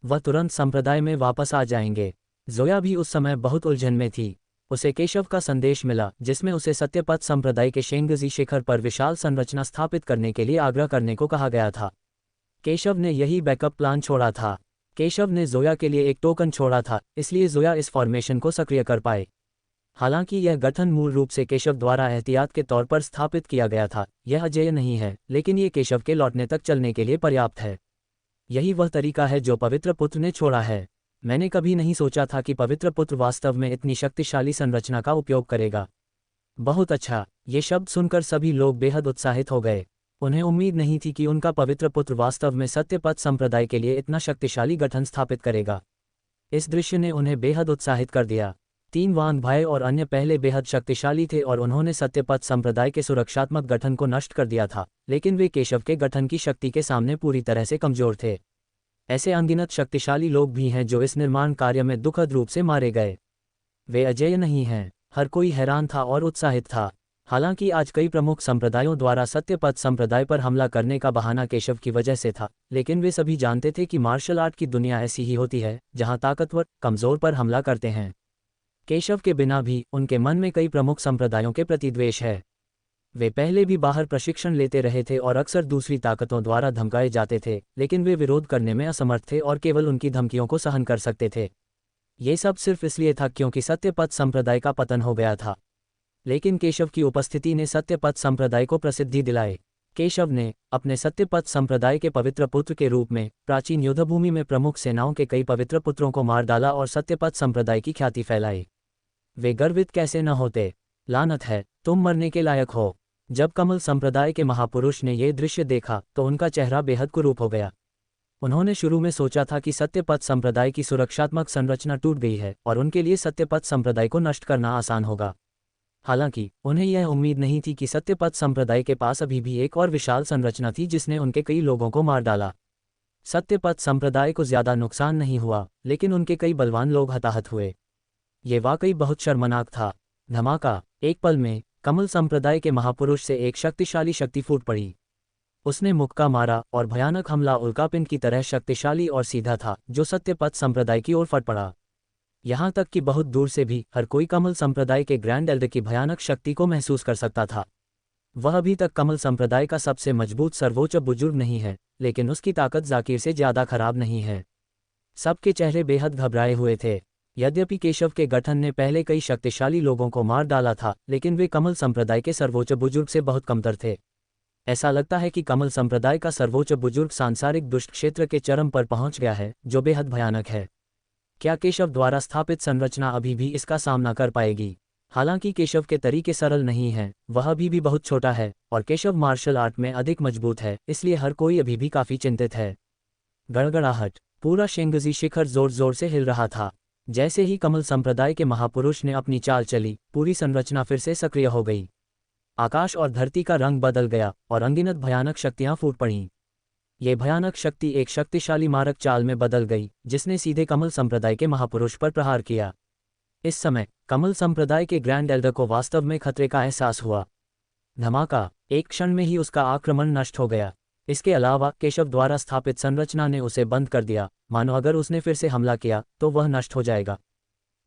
वह तुरंत संप्रदाय में वापस आ जाएंगे। ज़ोया भी उस समय बहुत उलझन में थी। उसे केशव का संदेश मिला, जिसमें उसे सत्यपथ संप्रदाय के शेंगजी शिखर पर विशाल संरचना स्थापित करने के लिए आग्रह करने को कहा गया था। केशव ने यही बैकअप प्लान छोड़ा था। केशव ने ज़ोया के लिए एक टोकन छोड़ा था, इसलिए ज़ोया इस फॉर्मेशन को सक्रिय कर पाए। हालांकि यह गठन मूल रूप से केशव द्वारा एहतियात के तौर पर स्थापित किया गया था। यह अजेय नहीं है, लेकिन ये केशव के लौटने तक चलने के लिए पर्याप्त है। यही वह तरीका है जो पवित्र पुत्र ने छोड़ा है। मैंने कभी नहीं सोचा था कि पवित्र पुत्र वास्तव में इतनी शक्तिशाली संरचना का उपयोग करेगा। बहुत अच्छा। ये शब्द सुनकर सभी लोग बेहद उत्साहित हो गए। उन्हें उम्मीद नहीं थी कि उनका पवित्र पुत्र वास्तव में सत्यपथ संप्रदाय के लिए इतना शक्तिशाली गठन स्थापित करेगा। इस दृश्य ने उन्हें बेहद उत्साहित कर दिया। 3 वांग भाई और अन्य पहले बेहद शक्तिशाली थे और उन्होंने सत्यपथ संप्रदाय के सुरक्षात्मक गठन को नष्ट कर दिया था, लेकिन वे केशव के गठन की शक्ति के सामने पूरी तरह से कमजोर थे। ऐसे अनगिनत शक्तिशाली लोग भी हैं जो इस निर्माण कार्य में दुखद रूप से मारे गए। वे अजेय नहीं हैं। हर कोई हैरान था और उत्साहित था। हालांकि आज कई प्रमुख संप्रदायों द्वारा सत्यपथ संप्रदाय पर हमला करने का बहाना केशव की वजह से था, लेकिन वे सभी जानते थे कि मार्शल आर्ट की दुनिया ऐसी ही होती है जहां ताकतवर कमजोर पर हमला करते हैं। केशव के बिना भी उनके मन में कई प्रमुख संप्रदायों के प्रति द्वेष है। वे पहले भी बाहर प्रशिक्षण लेते रहे थे और अक्सर दूसरी ताकतों द्वारा धमकाए जाते थे, लेकिन वे विरोध करने में असमर्थ थे और केवल उनकी धमकियों को सहन कर सकते थे। ये सब सिर्फ इसलिए था क्योंकि सत्यपथ संप्रदाय का पतन हो गया था। लेकिन केशव की उपस्थिति ने सत्यपथ संप्रदाय को प्रसिद्धि दिलाई। केशव ने अपने सत्यपथ संप्रदाय के पवित्र पुत्र के रूप में प्राचीन युद्धभूमि में प्रमुख सेनाओं के कई पवित्र पुत्रों को मार डाला और सत्यपथ संप्रदाय की ख्याति फैलाई। वे गर्वित कैसे न होते। लानत है, तुम मरने के लायक हो। जब कमल संप्रदाय के महापुरुष ने यह दृश्य देखा तो उनका चेहरा बेहद कुरूप हो गया। उन्होंने शुरू में सोचा था कि सत्यपथ संप्रदाय की सुरक्षात्मक संरचना टूट गई है और उनके लिए सत्यपथ संप्रदाय को नष्ट करना आसान होगा। हालांकि उन्हें यह उम्मीद नहीं थी कि सत्यपथ संप्रदाय के पास अभी भी एक और विशाल संरचना थी जिसने उनके कई लोगों को मार डाला। सत्यपथ संप्रदाय को ज्यादा नुकसान नहीं हुआ, लेकिन उनके कई बलवान लोग हताहत हुए। ये वाकई बहुत शर्मनाक था। धमाका! एक पल में कमल संप्रदाय के महापुरुष से एक शक्तिशाली शक्ति फूट पड़ी। उसने मुक्का मारा और भयानक हमला उल्कापिंड की तरह शक्तिशाली और सीधा था जो सत्यपथ संप्रदाय की ओर फट पड़ा। यहाँ तक कि बहुत दूर से भी हर कोई कमल संप्रदाय के ग्रैंड एल्डर की भयानक शक्ति को महसूस कर सकता था। वह अभी तक कमल संप्रदाय का सबसे मजबूत सर्वोच्च बुजुर्ग नहीं है, लेकिन उसकी ताकत जाकिर से ज्यादा खराब नहीं है। सबके चेहरे बेहद घबराए हुए थे। यद्यपि केशव के गठन ने पहले कई शक्तिशाली लोगों को मार डाला था, लेकिन वे कमल संप्रदाय के सर्वोच्च बुजुर्ग से बहुत कमतर थे। ऐसा लगता है कि कमल संप्रदाय का सर्वोच्च बुजुर्ग सांसारिक दुष्ट क्षेत्र के चरम पर पहुंच गया है, जो बेहद भयानक है। क्या केशव द्वारा स्थापित संरचना अभी भी इसका सामना कर पाएगी? हालांकि केशव के तरीके सरल नहीं हैं, वह अभी भी बहुत छोटा है और केशव मार्शल आर्ट में अधिक मजबूत है, इसलिए हर कोई अभी भी काफी चिंतित है। गड़गड़ाहट! पूरा शेंगजी शिखर जोर जोर से हिल रहा था। जैसे ही कमल संप्रदाय के महापुरुष ने अपनी चाल चली, पूरी संरचना फिर से सक्रिय हो गई। आकाश और धरती का रंग बदल गया और अनगिनत भयानक शक्तियां फूट पड़ीं। ये भयानक शक्ति एक शक्तिशाली मारक चाल में बदल गई, जिसने सीधे कमल संप्रदाय के महापुरुष पर प्रहार किया। इस समय कमल संप्रदाय के ग्रैंड एल्डर को वास्तव में खतरे का एहसास हुआ। धमाका! एक क्षण में ही उसका आक्रमण नष्ट हो गया। इसके अलावा केशव द्वारा स्थापित संरचना ने उसे बंद कर दिया, मानो अगर उसने फिर से हमला किया तो वह नष्ट हो जाएगा।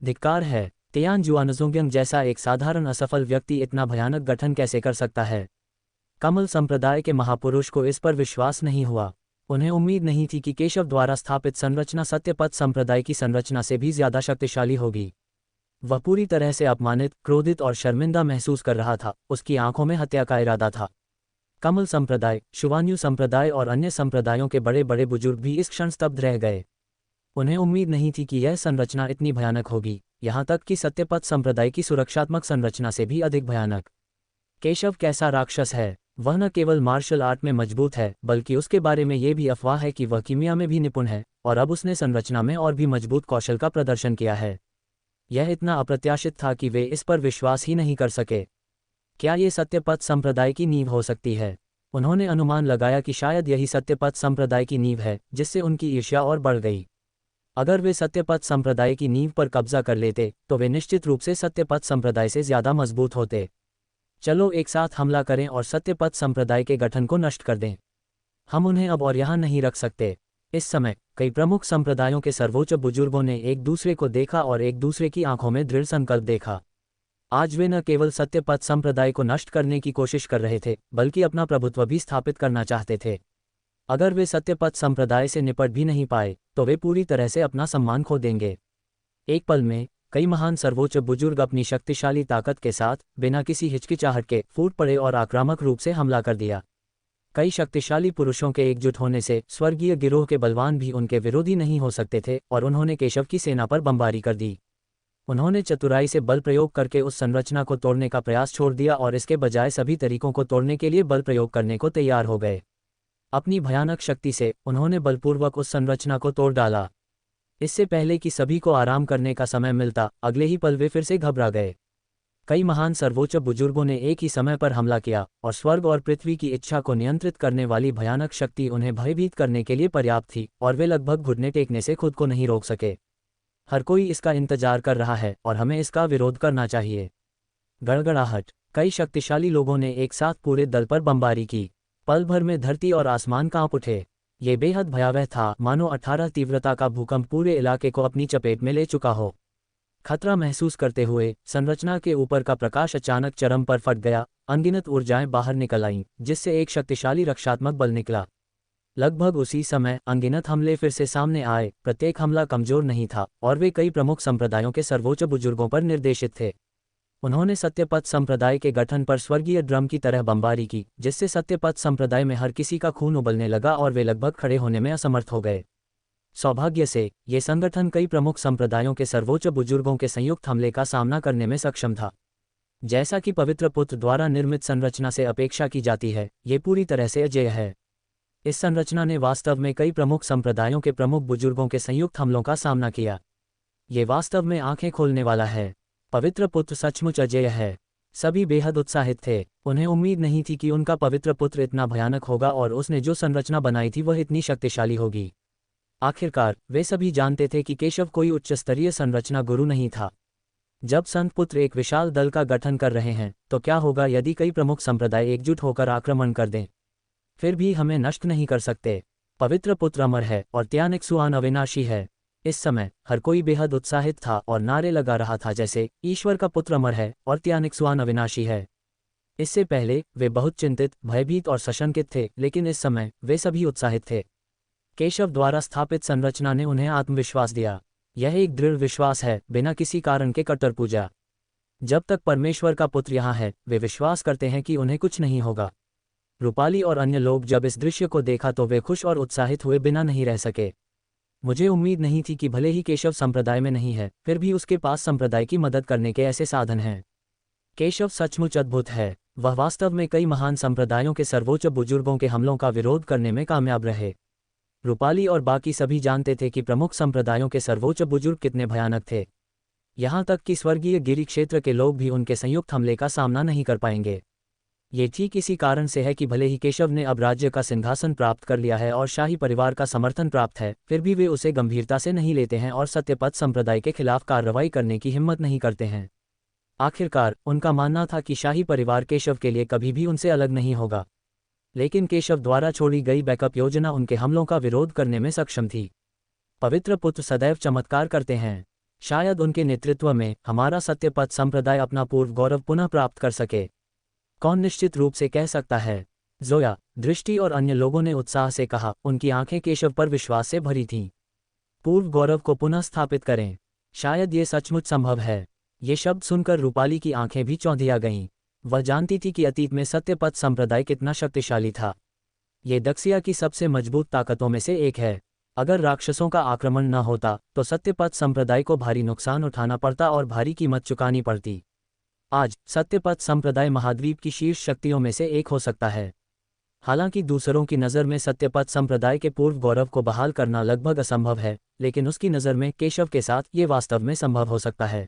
धिक्कार है! तियान जुआनजुंगयंग जैसा एक साधारण असफल व्यक्ति इतना भयानक गठन कैसे कर सकता है? कमल संप्रदाय के महापुरुष को इस पर विश्वास नहीं हुआ। उन्हें उम्मीद नहीं थी कि केशव द्वारा स्थापित संरचना सत्यपथ संप्रदाय की संरचना से भी ज्यादा शक्तिशाली होगी। वह पूरी तरह से अपमानित, क्रोधित और शर्मिंदा महसूस कर रहा था। उसकी आंखों में हत्या का इरादा था। कमल संप्रदाय, शुवान्यू संप्रदाय और अन्य संप्रदायों के बड़े बड़े बुजुर्ग भी इस क्षण स्तब्ध रह गए। उन्हें उम्मीद नहीं थी कि यह संरचना इतनी भयानक होगी, यहाँ तक कि सत्यपथ संप्रदाय की सुरक्षात्मक संरचना से भी अधिक भयानक। केशव कैसा राक्षस है! वह न केवल मार्शल आर्ट में मजबूत है, बल्कि उसके बारे में ये भी अफवाह है कि वह कीमिया में भी निपुण है और अब उसने संरचना में और भी मजबूत कौशल का प्रदर्शन किया है। यह इतना अप्रत्याशित था कि वे इस पर विश्वास ही नहीं कर सके। क्या ये सत्यपथ संप्रदाय की नींव हो सकती है? उन्होंने अनुमान लगाया कि शायद यही सत्यपथ संप्रदाय की नींव है, जिससे उनकी ईर्ष्या और बढ़ गई। अगर वे सत्यपथ संप्रदाय की नींव पर कब्जा कर लेते तो वे निश्चित रूप से सत्यपथ संप्रदाय से ज्यादा मजबूत होते। चलो एक साथ हमला करें और सत्यपथ संप्रदाय के गठन को नष्ट कर दें। हम उन्हें अब और यहाँ नहीं रख सकते। इस समय कई प्रमुख संप्रदायों के सर्वोच्च बुजुर्गों ने एक दूसरे को देखा और एक दूसरे की आंखों में दृढ़ संकल्प देखा। आज वे न केवल सत्यपथ संप्रदाय को नष्ट करने की कोशिश कर रहे थे, बल्कि अपना प्रभुत्व भी स्थापित करना चाहते थे। अगर वे सत्यपथ संप्रदाय से निपट भी नहीं पाए तो वे पूरी तरह से अपना सम्मान खो देंगे। एक पल में कई महान सर्वोच्च बुजुर्ग अपनी शक्तिशाली ताकत के साथ बिना किसी हिचकिचाहट के फूट पड़े और आक्रामक रूप से हमला कर दिया। कई शक्तिशाली पुरुषों के एकजुट होने से स्वर्गीय गिरोह के बलवान भी उनके विरोधी नहीं हो सकते थे और उन्होंने केशव की सेना पर बमबारी कर दी। उन्होंने चतुराई से बल प्रयोग करके उस संरचना को तोड़ने का प्रयास छोड़ दिया और इसके बजाय सभी तरीकों को तोड़ने के लिए बल प्रयोग करने को तैयार हो गए। अपनी भयानक शक्ति से उन्होंने बलपूर्वक उस संरचना को तोड़ डाला। इससे पहले कि सभी को आराम करने का समय मिलता, अगले ही पल वे फिर से घबरा गए। कई महान सर्वोच्च बुजुर्गों ने एक ही समय पर हमला किया और स्वर्ग और पृथ्वी की इच्छा को नियंत्रित करने वाली भयानक शक्ति उन्हें भयभीत करने के लिए पर्याप्त थी और वे लगभग घुटने टेकने से खुद को नहीं रोक सके। हर कोई इसका इंतजार कर रहा है और हमें इसका विरोध करना चाहिए। गड़गड़ाहट। कई शक्तिशाली लोगों ने एक साथ पूरे दल पर बमबारी की। पल भर में धरती और आसमान कांप उठे। ये बेहद भयावह था, मानो 18 तीव्रता का भूकंप पूरे इलाके को अपनी चपेट में ले चुका हो। खतरा महसूस करते हुए संरचना के ऊपर का प्रकाश अचानक चरम पर फट गया। अनगिनत ऊर्जाएं बाहर निकल आईं, जिससे एक शक्तिशाली रक्षात्मक बल निकला। लगभग उसी समय अनगिनत हमले फिर से सामने आए। प्रत्येक हमला कमजोर नहीं था और वे कई प्रमुख संप्रदायों के सर्वोच्च बुजुर्गों पर निर्देशित थे। उन्होंने सत्यपथ संप्रदाय के गठन पर स्वर्गीय ड्रम की तरह बमबारी की, जिससे सत्यपथ संप्रदाय में हर किसी का खून उबलने लगा और वे लगभग खड़े होने में असमर्थ हो गए। सौभाग्य से ये संगठन कई प्रमुख संप्रदायों के सर्वोच्च बुजुर्गों के संयुक्त हमले का सामना करने में सक्षम था। जैसा कि पवित्र पुत्र द्वारा निर्मित संरचना से अपेक्षा की जाती है, ये पूरी तरह से अजेय है। इस संरचना ने वास्तव में कई प्रमुख संप्रदायों के प्रमुख बुजुर्गों के संयुक्त हमलों का सामना किया। ये वास्तव में आंखें खोलने वाला है। पवित्र पुत्र सचमुच अजेय है। सभी बेहद उत्साहित थे। उन्हें उम्मीद नहीं थी कि उनका पवित्र पुत्र इतना भयानक होगा और उसने जो संरचना बनाई थी वह इतनी शक्तिशाली होगी। आखिरकार वे सभी जानते थे कि केशव कोई उच्च स्तरीय संरचना गुरु नहीं था। जब संत पुत्र एक विशाल दल का गठन कर रहे हैं तो क्या होगा यदि कई प्रमुख संप्रदाय एकजुट होकर आक्रमण कर दें? फिर भी हमें नष्ट नहीं कर सकते। पवित्र पुत्र अमर है और त्यानिक्सुआन अविनाशी है। इस समय हर कोई बेहद उत्साहित था और नारे लगा रहा था जैसे ईश्वर का पुत्र अमर है और त्यानिक्सुआन अविनाशी है। इससे पहले वे बहुत चिंतित, भयभीत और सशंकित थे, लेकिन इस समय वे सभी उत्साहित थे। केशव द्वारा स्थापित संरचना ने उन्हें आत्मविश्वास दिया। यह एक दृढ़ विश्वास है, बिना किसी कारण के कट्टर पूजा। जब तक परमेश्वर का पुत्र यहाँ है, वे विश्वास करते हैं कि उन्हें कुछ नहीं होगा। रूपाली और अन्य लोग जब इस दृश्य को देखा तो वे खुश और उत्साहित हुए बिना नहीं रह सके। मुझे उम्मीद नहीं थी कि भले ही केशव संप्रदाय में नहीं है, फिर भी उसके पास संप्रदाय की मदद करने के ऐसे साधन हैं। केशव सचमुच अद्भुत है। वह वास्तव में कई महान संप्रदायों के सर्वोच्च बुजुर्गों के हमलों का विरोध करने में कामयाब रहे। रूपाली और बाकी सभी जानते थे कि प्रमुख संप्रदायों के सर्वोच्च बुजुर्ग कितने भयानक थे। यहाँ तक कि स्वर्गीय गिरी क्षेत्र के लोग भी उनके संयुक्त हमले का सामना नहीं कर पाएंगे। ये ठीक इसी कारण से है कि भले ही केशव ने अब राज्य का सिंहासन प्राप्त कर लिया है और शाही परिवार का समर्थन प्राप्त है, फिर भी वे उसे गंभीरता से नहीं लेते हैं और सत्यपथ संप्रदाय के खिलाफ कार्रवाई करने की हिम्मत नहीं करते हैं। आखिरकार उनका मानना था कि शाही परिवार केशव के लिए कभी भी उनसे अलग नहीं होगा। लेकिन केशव द्वारा छोड़ी गई बैकअप योजना उनके हमलों का विरोध करने में सक्षम थी। पवित्र पुत्र सदैव चमत्कार करते हैं। शायद उनके नेतृत्व में हमारा सत्यपथ संप्रदाय अपना पूर्व गौरव पुनः प्राप्त कर सके। कौन निश्चित रूप से कह सकता है? जोया, दृष्टि और अन्य लोगों ने उत्साह से कहा। उनकी आंखें केशव पर विश्वास से भरी थीं। पूर्व गौरव को पुनः स्थापित करें। शायद ये सचमुच संभव है। ये शब्द सुनकर रूपाली की आंखें भी चौंधिया गईं। वह जानती थी कि अतीत में सत्यपथ संप्रदाय कितना शक्तिशाली था। ये दक्षिया की सबसे मजबूत ताकतों में से एक है। अगर राक्षसों का आक्रमण न होता तो सत्यपथ संप्रदाय को भारी नुकसान उठाना पड़ता और भारी कीमत चुकानी पड़ती। आज सत्यपथ संप्रदाय महाद्वीप की शीर्ष शक्तियों में से एक हो सकता है। हालांकि दूसरों की नज़र में सत्यपथ संप्रदाय के पूर्व गौरव को बहाल करना लगभग असंभव है, लेकिन उसकी नज़र में केशव के साथ ये वास्तव में संभव हो सकता है।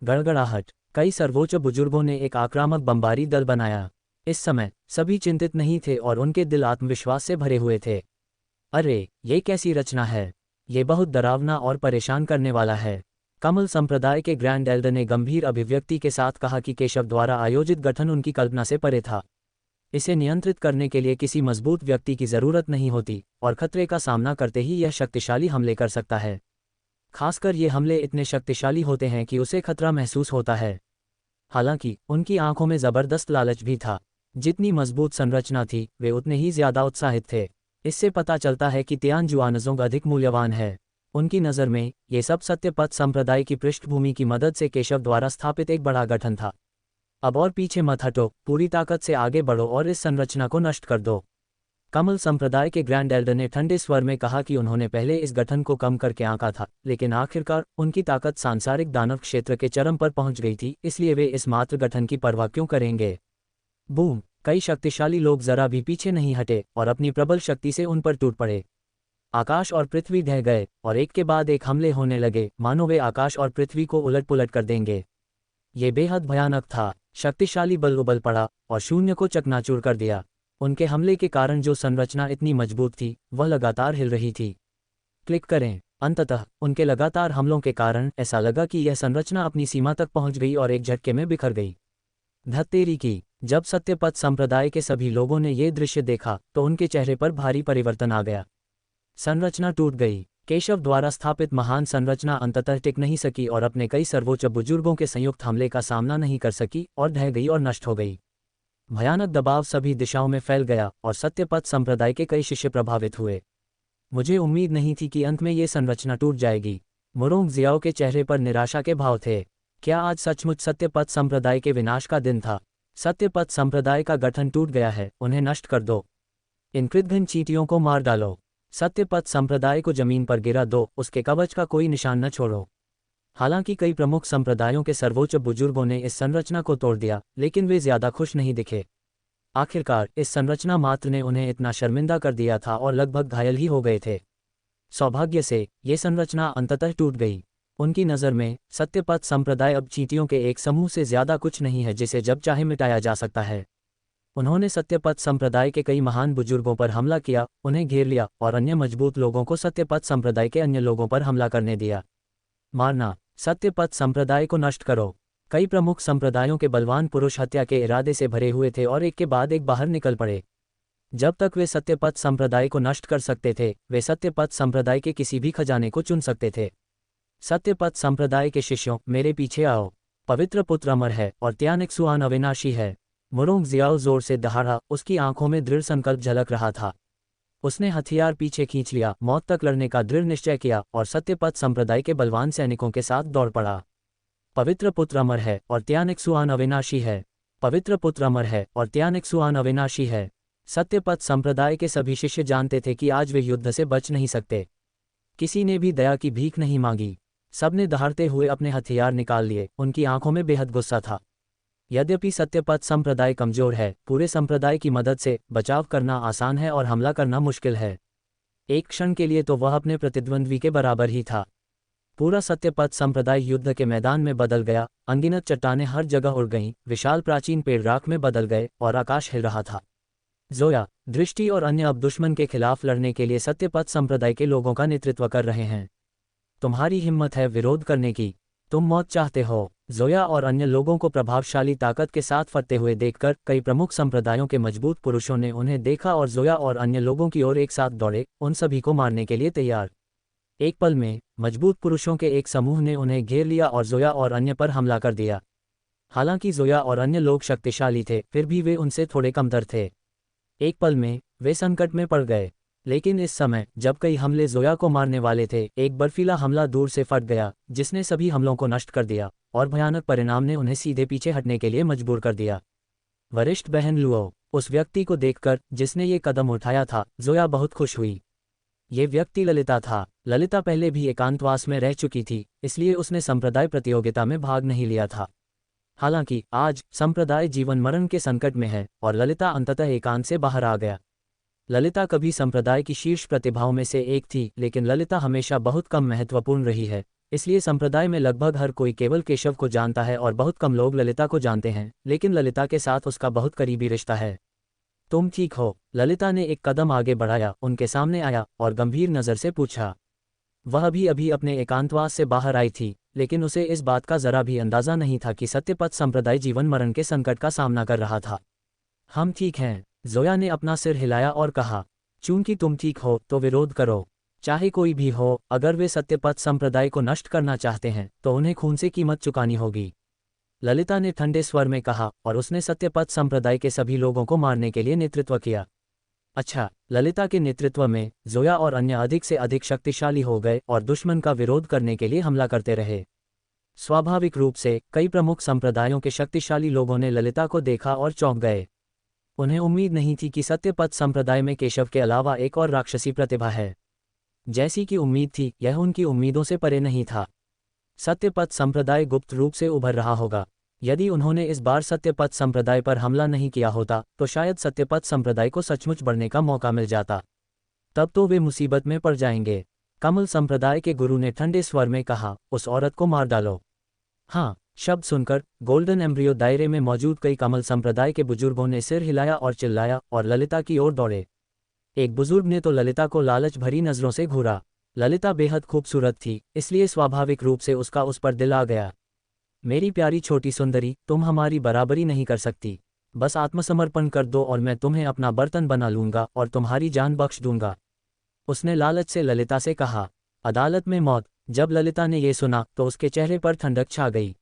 गड़गड़ाहट। कई सर्वोच्च बुजुर्गों ने एक आक्रामक बमबारी दल बनाया। इस समय सभी चिंतित नहीं थे और उनके दिल आत्मविश्वास से भरे हुए थे। अरे, ये कैसी रचना है? ये बहुत डरावना और परेशान करने वाला है। कमल संप्रदाय के ग्रैंड एल्डर ने गंभीर अभिव्यक्ति के साथ कहा कि केशव द्वारा आयोजित गठन उनकी कल्पना से परे था। इसे नियंत्रित करने के लिए किसी मजबूत व्यक्ति की जरूरत नहीं होती और खतरे का सामना करते ही यह शक्तिशाली हमले कर सकता है। खासकर ये हमले इतने शक्तिशाली होते हैं कि उसे खतरा महसूस होता है। हालांकि उनकी आंखों में जबरदस्त लालच भी था। जितनी मजबूत संरचना थी, वे उतने ही ज्यादा उत्साहित थे। इससे पता चलता है कि तियानजुआनजोंग अधिक मूल्यवान है। उनकी नज़र में ये सब सत्यपथ संप्रदाय की पृष्ठभूमि की मदद से केशव द्वारा स्थापित एक बड़ा गठन था। अब और पीछे मत हटो, पूरी ताकत से आगे बढ़ो और इस संरचना को नष्ट कर दो। कमल संप्रदाय के ग्रैंड एल्डर ने ठंडे स्वर में कहा कि उन्होंने पहले इस गठन को कम करके आंका था, लेकिन आखिरकार उनकी ताकत सांसारिक दानव क्षेत्र के चरम पर पहुंच गई थी, इसलिए वे इस मात्र गठन की परवाह क्यों करेंगे। बूम! कई शक्तिशाली लोग जरा भी पीछे नहीं हटे और अपनी प्रबल शक्ति से उन पर टूट पड़े। आकाश और पृथ्वी ढह गए और एक के बाद एक हमले होने लगे, मानो वे आकाश और पृथ्वी को उलट पुलट कर देंगे। ये बेहद भयानक था। शक्तिशाली बल उबल पड़ा और शून्य को चकनाचूर कर दिया। उनके हमले के कारण जो संरचना इतनी मजबूत थी, वह लगातार हिल रही थी। क्लिक करें। अंततः उनके लगातार हमलों के कारण ऐसा लगा कि यह संरचना अपनी सीमा तक पहुंच गई और एक झटके में बिखर गई। धत्तेरी की! जब सत्यपथ संप्रदाय के सभी लोगों ने ये दृश्य देखा तो उनके चेहरे पर भारी परिवर्तन आ गया। संरचना टूट गई। केशव द्वारा स्थापित महान संरचना अंततः टिक नहीं सकी और अपने कई सर्वोच्च बुजुर्गों के संयुक्त हमले का सामना नहीं कर सकी और ढह गई और नष्ट हो गई। भयानक दबाव सभी दिशाओं में फैल गया और सत्यपथ संप्रदाय के कई शिष्य प्रभावित हुए। मुझे उम्मीद नहीं थी कि अंत में ये संरचना टूट जाएगी। मुरोंग जियाओ के चेहरे पर निराशा के भाव थे। क्या आज सचमुच सत्यपथ संप्रदाय के विनाश का दिन था? सत्यपथ संप्रदाय का गठन टूट गया है, उन्हें नष्ट कर दो। इन कृतघ्न चींटियों को मार डालो। सत्यपथ संप्रदाय को जमीन पर गिरा दो, उसके कवच का कोई निशान न छोड़ो। हालांकि कई प्रमुख संप्रदायों के सर्वोच्च बुजुर्गों ने इस संरचना को तोड़ दिया, लेकिन वे ज्यादा खुश नहीं दिखे। आखिरकार इस संरचना मात्र ने उन्हें इतना शर्मिंदा कर दिया था और लगभग घायल ही हो गए थे। सौभाग्य से ये संरचना अंततः टूट गई। उनकी नज़र में सत्यपथ संप्रदाय अब चींटियों के एक समूह से ज्यादा कुछ नहीं है जिसे जब चाहे मिटाया जा सकता है। उन्होंने सत्यपथ संप्रदाय के कई महान बुजुर्गों पर हमला किया, उन्हें घेर लिया और अन्य मजबूत लोगों को सत्यपथ संप्रदाय के अन्य लोगों पर हमला करने दिया। मारना। सत्यपथ संप्रदाय को नष्ट करो। कई प्रमुख संप्रदायों के बलवान पुरुष हत्या के इरादे से भरे हुए थे और एक के बाद एक बाहर निकल पड़े। जब तक वे सत्यपथ संप्रदाय को नष्ट कर सकते थे, वे सत्यपथ संप्रदाय के किसी भी खजाने को चुन सकते थे। सत्यपथ संप्रदाय के शिष्यों, मेरे पीछे आओ। पवित्र पुत्र अमर है और त्यानिक्सुआन अविनाशी है। मुरोंग जियाओ जोर से दहाड़ा, उसकी आंखों में दृढ़ संकल्प झलक रहा था। उसने हथियार पीछे खींच लिया, मौत तक लड़ने का दृढ़ निश्चय किया और सत्यपथ संप्रदाय के बलवान सैनिकों के साथ दौड़ पड़ा। पवित्र पुत्र अमर है और त्यानिक्सुआन अविनाशी है। पवित्र पुत्र अमर है और त्यानिक्सुआन अविनाशी है। सत्यपथ संप्रदाय के सभी शिष्य जानते थे कि आज वे युद्ध से बच नहीं सकते। किसी ने भी दया की भीख नहीं मांगी। सबने दहाड़ते हुए अपने हथियार निकाल लिए। उनकी आंखों में बेहद गुस्सा था। यद्यपि सत्यपथ संप्रदाय कमजोर है, पूरे संप्रदाय की मदद से बचाव करना आसान है और हमला करना मुश्किल है। एक क्षण के लिए तो वह अपने प्रतिद्वंद्वी के बराबर ही था। पूरा सत्यपथ संप्रदाय युद्ध के मैदान में बदल गया। अनगिनत चट्टानें हर जगह उड़ गईं, विशाल प्राचीन पेड़ राख में बदल गए और आकाश हिल रहा था। जोया, दृष्टि और अन्य अब दुश्मन के खिलाफ लड़ने के लिए सत्यपथ संप्रदाय के लोगों का नेतृत्व कर रहे हैं। तुम्हारी हिम्मत है विरोध करने की? तुम मौत चाहते हो? जोया और अन्य लोगों को प्रभावशाली ताकत के साथ फटते हुए देखकर कई प्रमुख संप्रदायों के मजबूत पुरुषों ने उन्हें देखा और जोया और अन्य लोगों की ओर एक साथ दौड़े, उन सभी को मारने के लिए तैयार। एक पल में मजबूत पुरुषों के एक समूह ने उन्हें घेर लिया और जोया और अन्य पर हमला कर दिया। हालांकि जोया और अन्य लोग शक्तिशाली थे, फिर भी वे उनसे थोड़े कमतर थे। एक पल में वे संकट में पड़ गए। लेकिन इस समय जब कई हमले जोया को मारने वाले थे, एक बर्फीला हमला दूर से फट गया जिसने सभी हमलों को नष्ट कर दिया और भयानक परिणाम ने उन्हें सीधे पीछे हटने के लिए मजबूर कर दिया। वरिष्ठ बहन लुओ, उस व्यक्ति को देखकर जिसने ये कदम उठाया था, जोया बहुत खुश हुई। ये व्यक्ति ललिता था। ललिता पहले भी एकांतवास में रह चुकी थी, इसलिए उसने संप्रदाय प्रतियोगिता में भाग नहीं लिया था। हालांकि आज संप्रदाय जीवन मरण के संकट में है और ललिता अंततः एकांत से बाहर आ गया। ललिता कभी संप्रदाय की शीर्ष प्रतिभाओं में से एक थी, लेकिन ललिता हमेशा बहुत कम महत्वपूर्ण रही है। इसलिए संप्रदाय में लगभग हर कोई केवल केशव को जानता है और बहुत कम लोग ललिता को जानते हैं, लेकिन ललिता के साथ उसका बहुत करीबी रिश्ता है। तुम ठीक हो? ललिता ने एक कदम आगे बढ़ाया, उनके सामने आया और गंभीर नज़र से पूछा। वह अभी अपने एकांतवास से बाहर आई थी, लेकिन उसे इस बात का जरा भी अंदाजा नहीं था कि सत्यपथ संप्रदाय जीवन मरण के संकट का सामना कर रहा था। हम ठीक हैं। जोया ने अपना सिर हिलाया और कहा, चूंकि तुम ठीक हो तो विरोध करो, चाहे कोई भी हो। अगर वे सत्यपथ संप्रदाय को नष्ट करना चाहते हैं तो उन्हें खून से कीमत चुकानी होगी। ललिता ने ठंडे स्वर में कहा और उसने सत्यपथ संप्रदाय के सभी लोगों को मारने के लिए नेतृत्व किया। अच्छा, ललिता के नेतृत्व में जोया और अन्य अधिक से अधिक शक्तिशाली हो गए और दुश्मन का विरोध करने के लिए हमला करते रहे। स्वाभाविक रूप से कई प्रमुख संप्रदायों के शक्तिशाली लोगों ने ललिता को देखा और चौंक गए। उन्हें उम्मीद नहीं थी कि सत्यपथ संप्रदाय में केशव के अलावा एक और राक्षसी प्रतिभा है। जैसी कि उम्मीद थी, यह उनकी उम्मीदों से परे नहीं था। सत्यपथ संप्रदाय गुप्त रूप से उभर रहा होगा। यदि उन्होंने इस बार सत्यपथ संप्रदाय पर हमला नहीं किया होता तो शायद सत्यपथ संप्रदाय को सचमुच बढ़ने का मौका मिल जाता। तब तो वे मुसीबत में पड़ जाएंगे। कमल संप्रदाय के गुरु ने ठंडे स्वर में कहा, उस औरत को मार डालो। हाँ, शब्द सुनकर गोल्डन एम्ब्रियो दायरे में मौजूद कई कमल संप्रदाय के बुजुर्गों ने सिर हिलाया और चिल्लाया और ललिता की ओर दौड़े। एक बुजुर्ग ने तो ललिता को लालच भरी नजरों से घूरा। ललिता बेहद खूबसूरत थी, इसलिए स्वाभाविक रूप से उसका उस पर दिल आ गया। मेरी प्यारी छोटी सुंदरी, तुम हमारी बराबरी नहीं कर सकती। बस आत्मसमर्पण कर दो और मैं तुम्हें अपना बर्तन बना लूंगा और तुम्हारी जान बख्श दूंगा। उसने लालच से ललिता से कहा। अदालत में मौत। जब ललिता ने ये सुना तो उसके चेहरे पर ठंडक छा गई।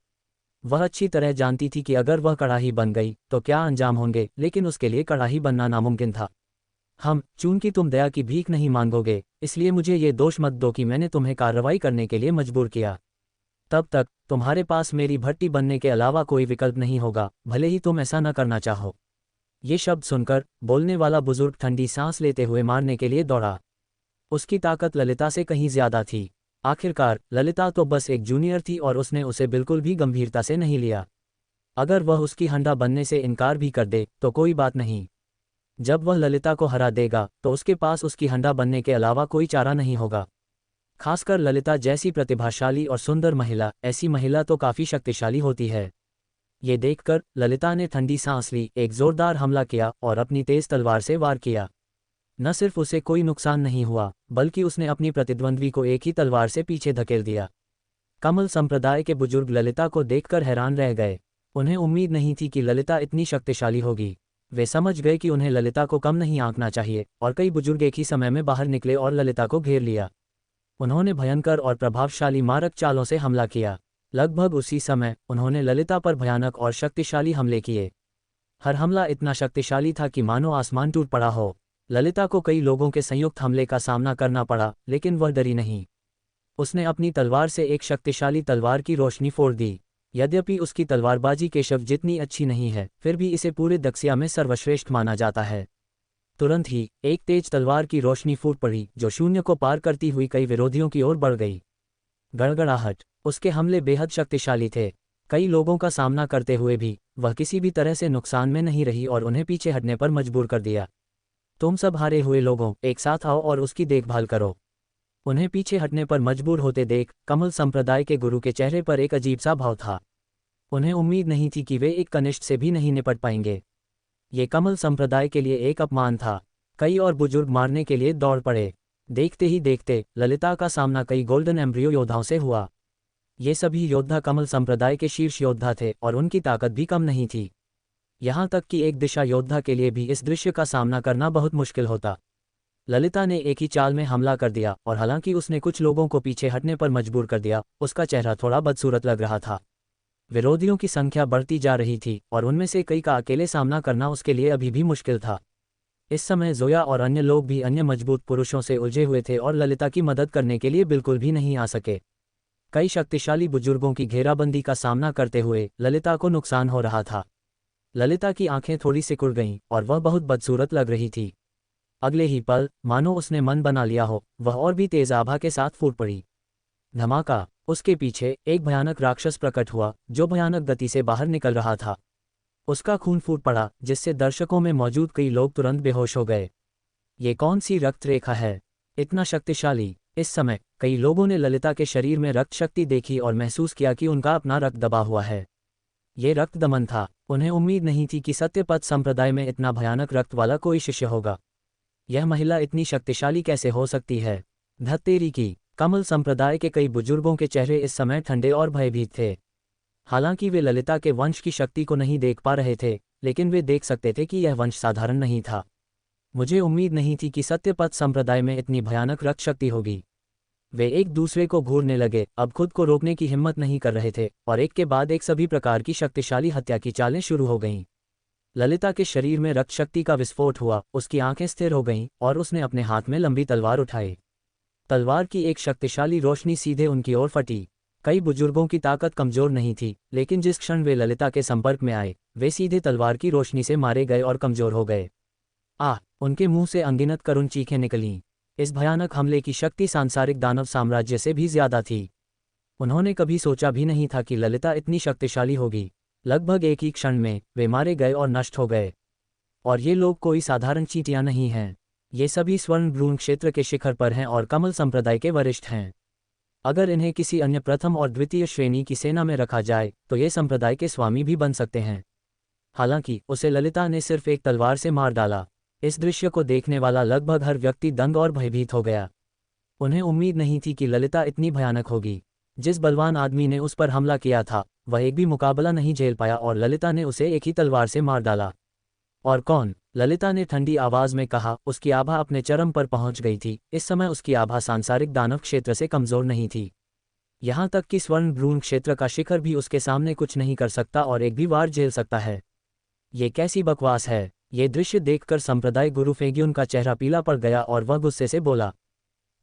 वह अच्छी तरह जानती थी कि अगर वह कड़ाही बन गई तो क्या अंजाम होंगे, लेकिन उसके लिए कड़ाही बनना नामुमकिन था। चूंकि तुम दया की भीख नहीं मांगोगे, इसलिए मुझे ये दोष मत दो कि मैंने तुम्हें कार्रवाई करने के लिए मजबूर किया। तब तक तुम्हारे पास मेरी भट्टी बनने के अलावा कोई विकल्प नहीं होगा, भले ही तुम ऐसा न करना चाहो। ये शब्द सुनकर बोलने वाला बुजुर्ग ठंडी सांस लेते हुए मारने के लिए दौड़ा। उसकी ताकत ललिता से कहीं ज्यादा थी। आखिरकार ललिता तो बस एक जूनियर थी और उसने उसे बिल्कुल भी गंभीरता से नहीं लिया। अगर वह उसकी हंडा बनने से इनकार भी कर दे तो कोई बात नहीं। जब वह ललिता को हरा देगा तो उसके पास उसकी हंडा बनने के अलावा कोई चारा नहीं होगा। खासकर ललिता जैसी प्रतिभाशाली और सुंदर महिला, ऐसी महिला तो काफी शक्तिशाली होती है। ये देखकर ललिता ने ठंडी सांस ली, एक जोरदार हमला किया और अपनी तेज तलवार से वार किया। न सिर्फ उसे कोई नुकसान नहीं हुआ, बल्कि उसने अपनी प्रतिद्वंद्वी को एक ही तलवार से पीछे धकेल दिया। कमल संप्रदाय के बुजुर्ग ललिता को देखकर हैरान रह गए। उन्हें उम्मीद नहीं थी कि ललिता इतनी शक्तिशाली होगी। वे समझ गए कि उन्हें ललिता को कम नहीं आंकना चाहिए, और कई बुजुर्ग एक ही समय में बाहर निकले और ललिता को घेर लिया। उन्होंने भयंकर और प्रभावशाली मारक चालों से हमला किया। लगभग उसी समय उन्होंने ललिता पर भयानक और शक्तिशाली हमले किए। हर हमला इतना शक्तिशाली था कि मानो आसमान टूट पड़ा हो। ललिता को कई लोगों के संयुक्त हमले का सामना करना पड़ा, लेकिन वह डरी नहीं। उसने अपनी तलवार से एक शक्तिशाली तलवार की रोशनी फोड़ दी। यद्यपि उसकी तलवारबाजी केशव जितनी अच्छी नहीं है, फिर भी इसे पूरे दक्षिया में सर्वश्रेष्ठ माना जाता है। तुरंत ही एक तेज तलवार की रोशनी फूट पड़ी, जो शून्य को पार करती हुई कई विरोधियों की ओर बढ़ गई। गड़गड़ाहट। उसके हमले बेहद शक्तिशाली थे। कई लोगों का सामना करते हुए भी वह किसी भी तरह से नुकसान में नहीं रही और उन्हें पीछे हटने पर मजबूर कर दिया। तुम सब हारे हुए लोगों, एक साथ आओ और उसकी देखभाल करो। उन्हें पीछे हटने पर मजबूर होते देख कमल संप्रदाय के गुरु के चेहरे पर एक अजीब सा भाव था। उन्हें उम्मीद नहीं थी कि वे एक कनिष्ठ से भी नहीं निपट पाएंगे। ये कमल संप्रदाय के लिए एक अपमान था। कई और बुजुर्ग मारने के लिए दौड़ पड़े। देखते ही देखते ललिता का सामना कई गोल्डन एम्ब्रियो योद्धाओं से हुआ। ये सभी योद्धा कमल संप्रदाय के शीर्ष योद्धा थे और उनकी ताकत भी कम नहीं थी। यहाँ तक कि एक दिशा योद्धा के लिए भी इस दृश्य का सामना करना बहुत मुश्किल होता। ललिता ने एक ही चाल में हमला कर दिया और हालांकि उसने कुछ लोगों को पीछे हटने पर मजबूर कर दिया, उसका चेहरा थोड़ा बदसूरत लग रहा था। विरोधियों की संख्या बढ़ती जा रही थी और उनमें से कई का अकेले सामना करना उसके लिए अभी भी मुश्किल था। इस समय जोया और अन्य लोग भी अन्य मजबूत पुरुषों से उलझे हुए थे और ललिता की मदद करने के लिए बिल्कुल भी नहीं आ सके। कई शक्तिशाली बुजुर्गों की घेराबंदी का सामना करते हुए ललिता को नुकसान हो रहा था। ललिता की आंखें थोड़ी सिकुड़ गईं और वह बहुत बदसूरत लग रही थी। अगले ही पल मानो उसने मन बना लिया हो, वह और भी तेज आभा के साथ फूट पड़ी। धमाका। उसके पीछे एक भयानक राक्षस प्रकट हुआ जो भयानक गति से बाहर निकल रहा था। उसका खून फूट पड़ा, जिससे दर्शकों में मौजूद कई लोग तुरंत बेहोश हो गए। ये कौन सी रक्त रेखा है, इतना शक्तिशाली? इस समय कई लोगों ने ललिता के शरीर में रक्त शक्ति देखी और महसूस किया कि उनका अपना रक्त दबा हुआ है। ये रक्त दमन था। उन्हें उम्मीद नहीं थी कि सत्यपथ संप्रदाय में इतना भयानक रक्त वाला कोई शिष्य होगा। यह महिला इतनी शक्तिशाली कैसे हो सकती है? धत्तेरी की। कमल संप्रदाय के कई बुजुर्गों के चेहरे इस समय ठंडे और भयभीत थे। हालांकि वे ललिता के वंश की शक्ति को नहीं देख पा रहे थे, लेकिन वे देख सकते थे कि यह वंश साधारण नहीं था। मुझे उम्मीद नहीं थी कि सत्यपथ संप्रदाय में इतनी भयानक रक्त शक्ति होगी। वे एक दूसरे को घूरने लगे, अब खुद को रोकने की हिम्मत नहीं कर रहे थे और एक के बाद एक सभी प्रकार की शक्तिशाली हत्या की चालें शुरू हो गईं। ललिता के शरीर में रक्त शक्ति का विस्फोट हुआ, उसकी आंखें स्थिर हो गईं और उसने अपने हाथ में लंबी तलवार उठाई। तलवार की एक शक्तिशाली रोशनी सीधे उनकी ओर फटी। कई बुजुर्गों की ताकत कमजोर नहीं थी, लेकिन जिस क्षण वे ललिता के संपर्क में आए, वे सीधे तलवार की रोशनी से मारे गए और कमजोर हो गए। उनके मुंह से अनगिनत करुण चीखें निकलीं। इस भयानक हमले की शक्ति सांसारिक दानव साम्राज्य से भी ज्यादा थी। उन्होंने कभी सोचा भी नहीं था कि ललिता इतनी शक्तिशाली होगी। लगभग एक ही क्षण में वे मारे गए और नष्ट हो गए। और ये लोग कोई साधारण चींटियां नहीं हैं। ये सभी स्वर्ण भ्रूण क्षेत्र के शिखर पर हैं और कमल संप्रदाय के वरिष्ठ हैं। अगर इन्हें किसी अन्य प्रथम और द्वितीय श्रेणी की सेना में रखा जाए तो ये संप्रदाय के स्वामी भी बन सकते हैं। हालांकि उसे ललिता ने सिर्फ एक तलवार से मार डाला। इस दृश्य को देखने वाला लगभग हर व्यक्ति दंग और भयभीत हो गया। उन्हें उम्मीद नहीं थी कि ललिता इतनी भयानक होगी। जिस बलवान आदमी ने उस पर हमला किया था वह एक भी मुकाबला नहीं झेल पाया और ललिता ने उसे एक ही तलवार से मार डाला। और कौन? ललिता ने ठंडी आवाज में कहा। उसकी आभा अपने चरम पर पहुंच गई थी। इस समय उसकी आभा सांसारिक दानव क्षेत्र से कमजोर नहीं थी। यहां तक कि स्वर्ण भ्रूण क्षेत्र का शिखर भी उसके सामने कुछ नहीं कर सकता और एक भी वार झेल सकता है। ये कैसी बकवास है? ये दृश्य देखकर संप्रदाय गुरु फेग्यून का चेहरा पीला पड़ गया और वह गुस्से से बोला।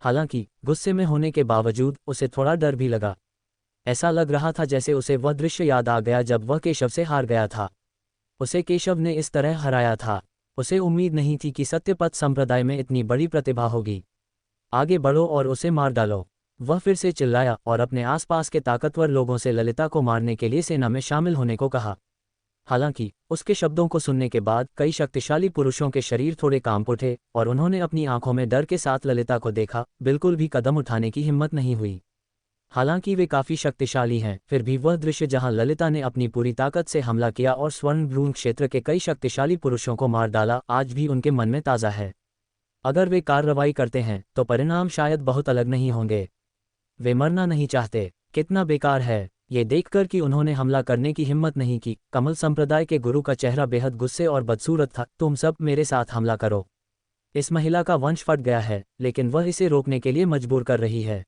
हालांकि गुस्से में होने के बावजूद उसे थोड़ा डर भी लगा। ऐसा लग रहा था जैसे उसे वह दृश्य याद आ गया जब वह केशव से हार गया था। उसे केशव ने इस तरह हराया था। उसे उम्मीद नहीं थी कि सत्यपथ संप्रदाय में इतनी बड़ी प्रतिभा होगी। आगे बढ़ो और उसे मार डालो। वह फिर से चिल्लाया और अपने आसपास के ताकतवर लोगों से ललिता को मारने के लिए सेना में शामिल होने को कहा। हालांकि उसके शब्दों को सुनने के बाद कई शक्तिशाली पुरुषों के शरीर थोड़े कांप उठे और उन्होंने अपनी आंखों में डर के साथ ललिता को देखा। बिल्कुल भी कदम उठाने की हिम्मत नहीं हुई। हालांकि वे काफी शक्तिशाली हैं, फिर भी वह दृश्य जहां ललिता ने अपनी पूरी ताकत से हमला किया और स्वर्ण भ्रूण क्षेत्र के कई शक्तिशाली पुरुषों को मार डाला, आज भी उनके मन में ताज़ा है। अगर वे कार्रवाई करते हैं तो परिणाम शायद बहुत अलग नहीं होंगे। वे मरना नहीं चाहते। कितना बेकार है। ये देखकर कि उन्होंने हमला करने की हिम्मत नहीं की, कमल संप्रदाय के गुरु का चेहरा बेहद गुस्से और बदसूरत था। तुम सब मेरे साथ हमला करो। इस महिला का वंश फट गया है, लेकिन वह इसे रोकने के लिए मजबूर कर रही है।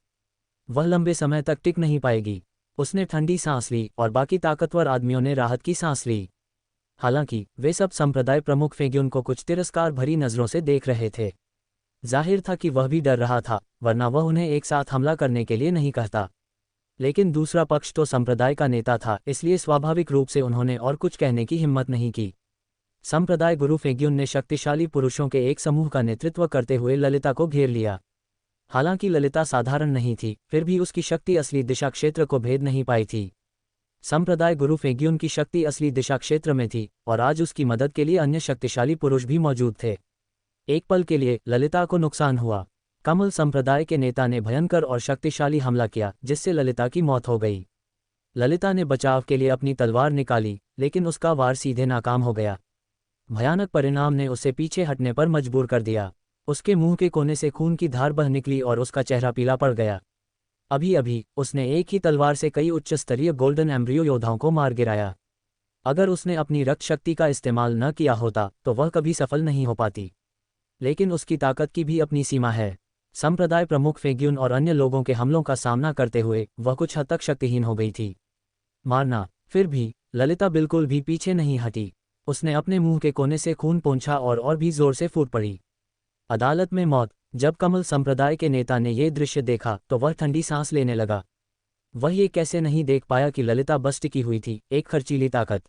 वह लंबे समय तक टिक नहीं पाएगी। उसने ठंडी सांस ली और बाकी ताकतवर आदमियों ने राहत की सांस ली। हालांकि वे सब संप्रदाय प्रमुख फेग्यून को कुछ तिरस्कार भरी नजरों से देख रहे थे। जाहिर था कि वह भी डर रहा था, वरना वह उन्हें एक साथ हमला करने के लिए नहीं कहता। लेकिन दूसरा पक्ष तो संप्रदाय का नेता था, इसलिए स्वाभाविक रूप से उन्होंने और कुछ कहने की हिम्मत नहीं की। संप्रदाय गुरु फेग्यून ने शक्तिशाली पुरुषों के एक समूह का नेतृत्व करते हुए ललिता को घेर लिया। हालांकि ललिता साधारण नहीं थी, फिर भी उसकी शक्ति असली दिशा क्षेत्र को भेद नहीं पाई थी। संप्रदाय गुरु फेग्यून की शक्ति असली दिशा क्षेत्र में थी और आज उसकी मदद के लिए अन्य शक्तिशाली पुरुष भी मौजूद थे। एक पल के लिए ललिता को नुकसान हुआ। कमल संप्रदाय के नेता ने भयंकर और शक्तिशाली हमला किया, जिससे ललिता की मौत हो गई। ललिता ने बचाव के लिए अपनी तलवार निकाली, लेकिन उसका वार सीधे नाकाम हो गया। भयानक परिणाम ने उसे पीछे हटने पर मजबूर कर दिया। उसके मुंह के कोने से खून की धार बह निकली और उसका चेहरा पीला पड़ गया। अभी अभी उसने एक ही तलवार से कई उच्च स्तरीय गोल्डन एम्ब्रियो योद्धाओं को मार गिराया। अगर उसने अपनी रक्त शक्ति का इस्तेमाल न किया होता तो वह कभी सफल नहीं हो पाती। लेकिन उसकी ताकत की भी अपनी सीमा है। संप्रदाय प्रमुख फेग्यून और अन्य लोगों के हमलों का सामना करते हुए वह कुछ हद तक शक्तिहीन हो गई थी। मारना। फिर भी ललिता बिल्कुल भी पीछे नहीं हटी। उसने अपने मुंह के कोने से खून पोंछा और भी जोर से फूट पड़ी। अदालत में मौत। जब कमल संप्रदाय के नेता ने यह दृश्य देखा तो वह ठंडी सांस लेने लगा। वह ये कैसे नहीं देख पाया कि ललिता बस टिकी हुई थी, एक खर्चीली ताकत।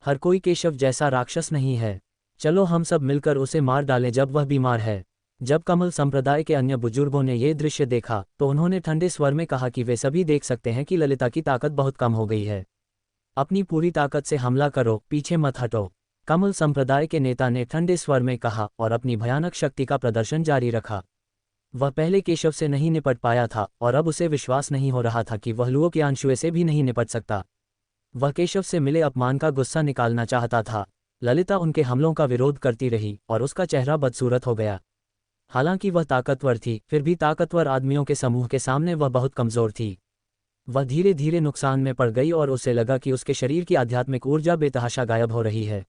हर कोई केशव जैसा राक्षस नहीं है। चलो हम सब मिलकर उसे मार डालें जब वह बीमार है। जब कमल संप्रदाय के अन्य बुजुर्गों ने यह दृश्य देखा तो उन्होंने ठंडे स्वर में कहा कि वे सभी देख सकते हैं कि ललिता की ताकत बहुत कम हो गई है। अपनी पूरी ताकत से हमला करो, पीछे मत हटो। कमल संप्रदाय के नेता ने ठंडे स्वर में कहा और अपनी भयानक शक्ति का प्रदर्शन जारी रखा। वह पहले केशव से नहीं निपट पाया था और अब उसे विश्वास नहीं हो रहा था कि वह लुओ क्यानशुए से भी नहीं निपट सकता। वह केशव से मिले अपमान का गुस्सा निकालना चाहता था। ललिता उनके हमलों का विरोध करती रही और उसका चेहरा बदसूरत हो गया। हालांकि वह ताकतवर थी, फिर भी ताकतवर आदमियों के समूह के सामने वह बहुत कमजोर थी। वह धीरे धीरे नुकसान में पड़ गई और उसे लगा कि उसके शरीर की आध्यात्मिक ऊर्जा बेतहाशा गायब हो रही है।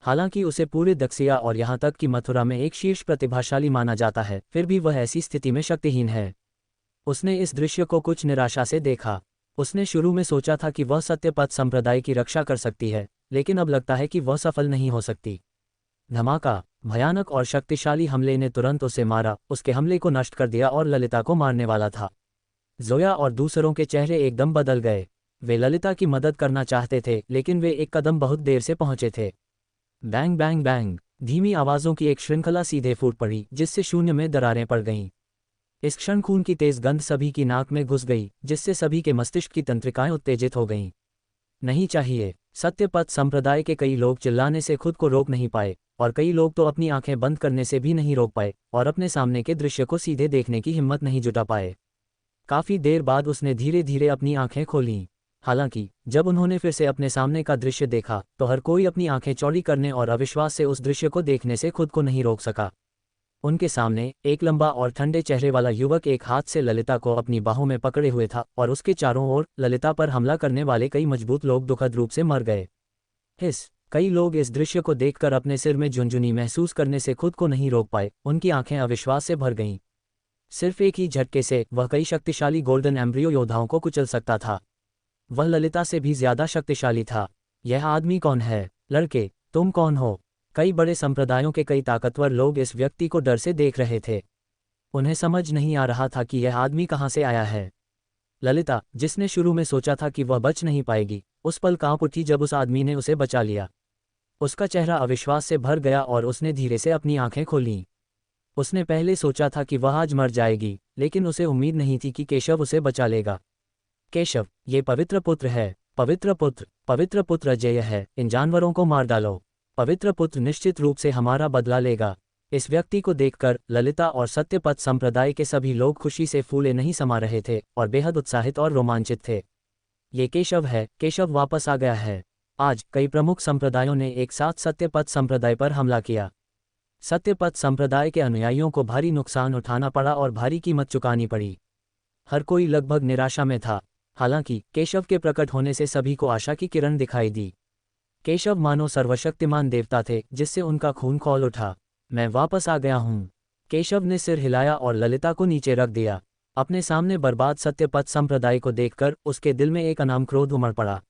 हालांकि उसे पूरे दक्षिया और यहाँ तक कि मथुरा में एक शीर्ष प्रतिभाशाली माना जाता है, फिर भी वह ऐसी स्थिति में शक्तिहीन है। उसने इस दृश्य को कुछ निराशा से देखा। उसने शुरू में सोचा था कि वह सत्यपथ संप्रदाय की रक्षा कर सकती है, लेकिन अब लगता है कि वह सफल नहीं हो सकती। धमाका। भयानक और शक्तिशाली हमले ने तुरंत उसे मारा, उसके हमले को नष्ट कर दिया और ललिता को मारने वाला था। जोया और दूसरों के चेहरे एकदम बदल गए। वे ललिता की मदद करना चाहते थे, लेकिन वे एक कदम बहुत देर से पहुंचे थे। बैंग बैंग बैंग, धीमी आवाज़ों की एक श्रृंखला सीधे फूट पड़ी, जिससे शून्य में दरारें पड़ गईं। इस क्षण खून की तेज गंध सभी की नाक में घुस गई, जिससे सभी के मस्तिष्क की तंत्रिकाएं उत्तेजित हो गईं। नहीं चाहिए। सत्यपथ संप्रदाय के कई लोग चिल्लाने से खुद को रोक नहीं पाए, और कई लोग तो अपनी आंखें बंद करने से भी नहीं रोक पाए और अपने सामने के दृश्य को सीधे देखने की हिम्मत नहीं जुटा पाए। काफी देर बाद उसने धीरे धीरे अपनी आंखें खोलीं। हालांकि जब उन्होंने फिर से अपने सामने का दृश्य देखा तो हर कोई अपनी आंखें चौड़ी करने और अविश्वास से उस दृश्य को देखने से खुद को नहीं रोक सका। उनके सामने एक लंबा और ठंडे चेहरे वाला युवक एक हाथ से ललिता को अपनी बाहों में पकड़े हुए था और उसके चारों ओर ललिता पर हमला करने वाले कई मजबूत लोग दुखद रूप से मर गए। कई लोग इस दृश्य को देखकर अपने सिर में झुनझुनी महसूस करने से खुद को नहीं रोक पाए, उनकी आंखें अविश्वास से भर गईं। सिर्फ एक ही झटके से वह कई शक्तिशाली गोल्डन एम्ब्रियो योद्धाओं को कुचल सकता था। वह ललिता से भी ज्यादा शक्तिशाली था। यह आदमी कौन है? लड़के, तुम कौन हो? कई बड़े संप्रदायों के कई ताकतवर लोग इस व्यक्ति को डर से देख रहे थे। उन्हें समझ नहीं आ रहा था कि यह आदमी कहाँ से आया है। ललिता, जिसने शुरू में सोचा था कि वह बच नहीं पाएगी, उस पल कांप उठी जब उस आदमी ने उसे बचा लिया। उसका चेहरा अविश्वास से भर गया और उसने धीरे से अपनी आंखें खोलीं। उसने पहले सोचा था कि वह आज मर जाएगी, लेकिन उसे उम्मीद नहीं थी कि केशव उसे बचा लेगा। केशव, ये पवित्र पुत्र है। पवित्र पुत्र अजेय है। इन जानवरों को मार डालो। पवित्र पुत्र निश्चित रूप से हमारा बदला लेगा। इस व्यक्ति को देखकर ललिता और सत्यपथ संप्रदाय के सभी लोग खुशी से फूले नहीं समा रहे थे और बेहद उत्साहित और रोमांचित थे। ये केशव है। केशव वापस आ गया है। आज कई प्रमुख संप्रदायों ने एक साथ सत्यपथ संप्रदाय पर हमला किया। सत्यपथ संप्रदाय के अनुयायियों को भारी नुकसान उठाना पड़ा और भारी कीमत चुकानी पड़ी। हर कोई लगभग निराशा में था। हालांकि केशव के प्रकट होने से सभी को आशा की किरण दिखाई दी। केशव मानो सर्वशक्तिमान देवता थे, जिससे उनका खून खौल उठा। मैं वापस आ गया हूँ। केशव ने सिर हिलाया और ललिता को नीचे रख दिया। अपने सामने बर्बाद सत्यपथ संप्रदाय को देखकर उसके दिल में एक अनाम क्रोध उमड़ पड़ा।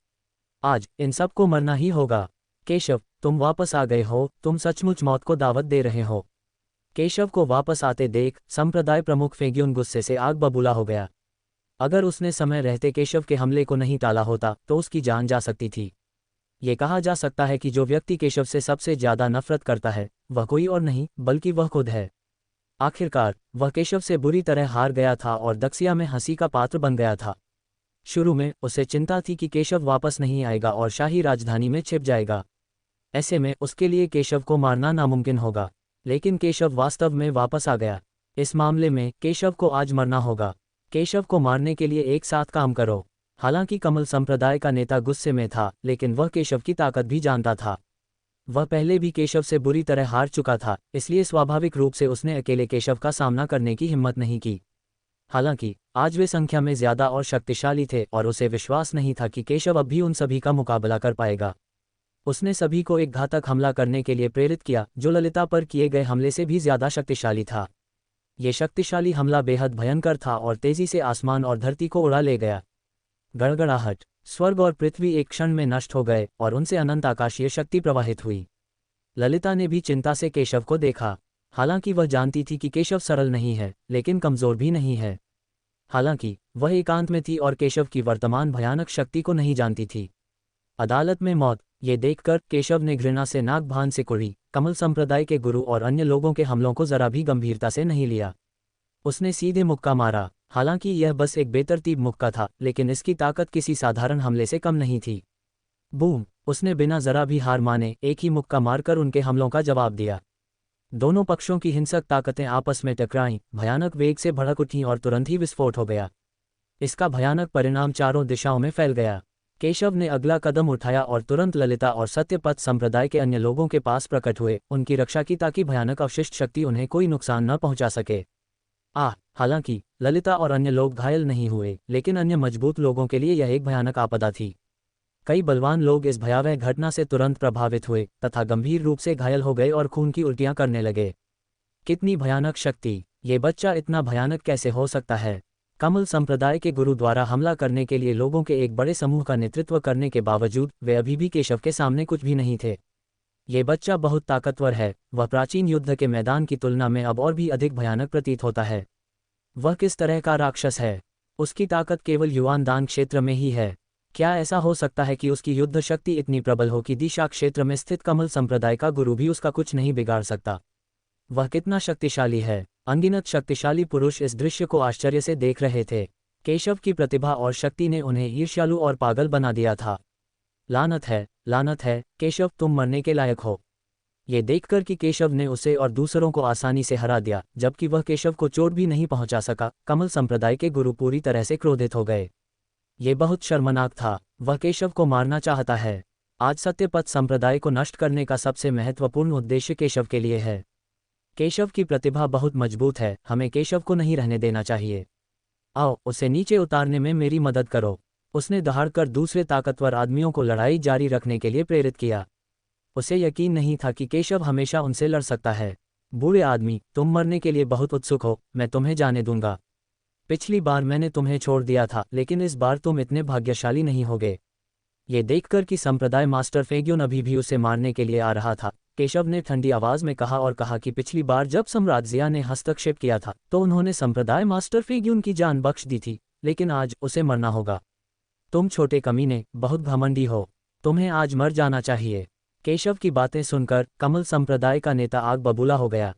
आज इन सबको मरना ही होगा। केशव, तुम वापस आ गए हो। तुम सचमुच मौत को दावत दे रहे हो। केशव को वापस आते देख संप्रदाय प्रमुख फेग्युन गुस्से से आग बबूला हो गया। अगर उसने समय रहते केशव के हमले को नहीं टाला होता तो उसकी जान जा सकती थी। ये कहा जा सकता है कि जो व्यक्ति केशव से सबसे ज्यादा नफरत करता है वह कोई और नहीं बल्कि वह खुद है। आखिरकार वह केशव से बुरी तरह हार गया था और दक्षिया में हंसी का पात्र बन गया था। शुरू में उसे चिंता थी कि केशव वापस नहीं आएगा और शाही राजधानी में छिप जाएगा। ऐसे में उसके लिए केशव को मारना नामुमकिन होगा। लेकिन केशव वास्तव में वापस आ गया। इस मामले में केशव को आज मरना होगा। केशव को मारने के लिए एक साथ काम करो। हालांकि कमल संप्रदाय का नेता गुस्से में था, लेकिन वह केशव की ताकत भी जानता था। वह पहले भी केशव से बुरी तरह हार चुका था, इसलिए स्वाभाविक रूप से उसने अकेले केशव का सामना करने की हिम्मत नहीं की। हालांकि आज वे संख्या में ज्यादा और शक्तिशाली थे और उसे विश्वास नहीं था कि केशव अब भी उन सभी का मुकाबला कर पाएगा। उसने सभी को एक घातक हमला करने के लिए प्रेरित किया, जो ललिता पर किए गए हमले से भी ज्यादा शक्तिशाली था। ये शक्तिशाली हमला बेहद भयंकर था और तेजी से आसमान और धरती को उड़ा ले गया। गड़गड़ाहट, स्वर्ग और पृथ्वी एक क्षण में नष्ट हो गए और उनसे अनंत आकाशीय शक्ति प्रवाहित हुई। ललिता ने भी चिंता से केशव को देखा। हालांकि वह जानती थी कि केशव सरल नहीं है, लेकिन कमजोर भी नहीं है। हालांकि वह एकांत में थी और केशव की वर्तमान भयानक शक्ति को नहीं जानती थी। अदालत में मौत, ये देखकर केशव ने घृणा से नाक भान सिकुड़ी। कमल संप्रदाय के गुरु और अन्य लोगों के हमलों को जरा भी गंभीरता से नहीं लिया। उसने सीधे मुक्का मारा। हालांकि यह बस एक बेतरतीब मुक्का था, लेकिन इसकी ताकत किसी साधारण हमले से कम नहीं थी। बूम! उसने बिना जरा भी हार माने एक ही मुक्का मारकर उनके हमलों का जवाब दिया। दोनों पक्षों की हिंसक ताकतें आपस में टकराईं, भयानक वेग से भड़क उठीं और तुरंत ही विस्फोट हो गया। इसका भयानक परिणाम चारों दिशाओं में फैल गया। केशव ने अगला कदम उठाया और तुरंत ललिता और सत्यपथ संप्रदाय के अन्य लोगों के पास प्रकट हुए, उनकी रक्षा की ताकि भयानक अवशिष्ट शक्ति उन्हें कोई नुकसान न पहुंचा सके। हालांकि ललिता और अन्य लोग घायल नहीं हुए, लेकिन अन्य मजबूत लोगों के लिए यह एक भयानक आपदा थी। कई बलवान लोग इस भयावह घटना से तुरंत प्रभावित हुए तथा गंभीर रूप से घायल हो गए और खून की उल्टियां करने लगे। कितनी भयानक शक्ति! ये बच्चा इतना भयानक कैसे हो सकता है? कमल संप्रदाय के गुरु द्वारा हमला करने के लिए लोगों के एक बड़े समूह का नेतृत्व करने के बावजूद वे अभी भी केशव के सामने कुछ भी नहीं थे। ये बच्चा बहुत ताकतवर है। वह प्राचीन युद्ध के मैदान की तुलना में अब और भी अधिक भयानक प्रतीत होता है। वह किस तरह का राक्षस है? उसकी ताकत केवल युवान दान क्षेत्र में ही है। क्या ऐसा हो सकता है कि उसकी युद्ध शक्ति इतनी प्रबल हो कि दिशा क्षेत्र में स्थित कमल संप्रदाय का गुरु भी उसका कुछ नहीं बिगाड़ सकता? वह कितना शक्तिशाली है! अनगिनत शक्तिशाली पुरुष इस दृश्य को आश्चर्य से देख रहे थे। केशव की प्रतिभा और शक्ति ने उन्हें ईर्ष्यालु और पागल बना दिया था। लानत है, केशव तुम मरने के लायक हो। ये देखकर कि केशव ने उसे और दूसरों को आसानी से हरा दिया, जबकि वह केशव को चोट भी नहीं पहुंचा सका, कमल संप्रदाय के गुरु पूरी तरह से क्रोधित हो गए। ये बहुत शर्मनाक था। वह केशव को मारना चाहता है। आज सत्यपथ संप्रदाय को नष्ट करने का सबसे महत्वपूर्ण उद्देश्य केशव के लिए है। केशव की प्रतिभा बहुत मजबूत है, हमें केशव को नहीं रहने देना चाहिए। आओ, उसे नीचे उतारने में मेरी मदद करो। उसने दहाड़कर दूसरे ताकतवर आदमियों को लड़ाई जारी रखने के लिए प्रेरित किया। उसे यकीन नहीं था कि केशव हमेशा उनसे लड़ सकता है। बूढ़े आदमी, तुम मरने के लिए बहुत उत्सुक हो, मैं तुम्हें जाने दूंगा। पिछली बार मैंने तुम्हें छोड़ दिया था, लेकिन इस बार तुम इतने भाग्यशाली नहीं होगे। ये देखकर कि संप्रदाय मास्टर फेग्यून अभी भी उसे मारने के लिए आ रहा था, केशव ने ठंडी आवाज में कहा कि पिछली बार जब सम्राट जिया ने हस्तक्षेप किया था तो उन्होंने संप्रदाय मास्टर फेग्यून की जान बख्श दी थी, लेकिन आज उसे मरना होगा। तुम छोटे कमीने, बहुत घमंडी हो। तुम्हें आज मर जाना चाहिए। केशव की बातें सुनकर कमल संप्रदाय का नेता आग बबूला हो गया।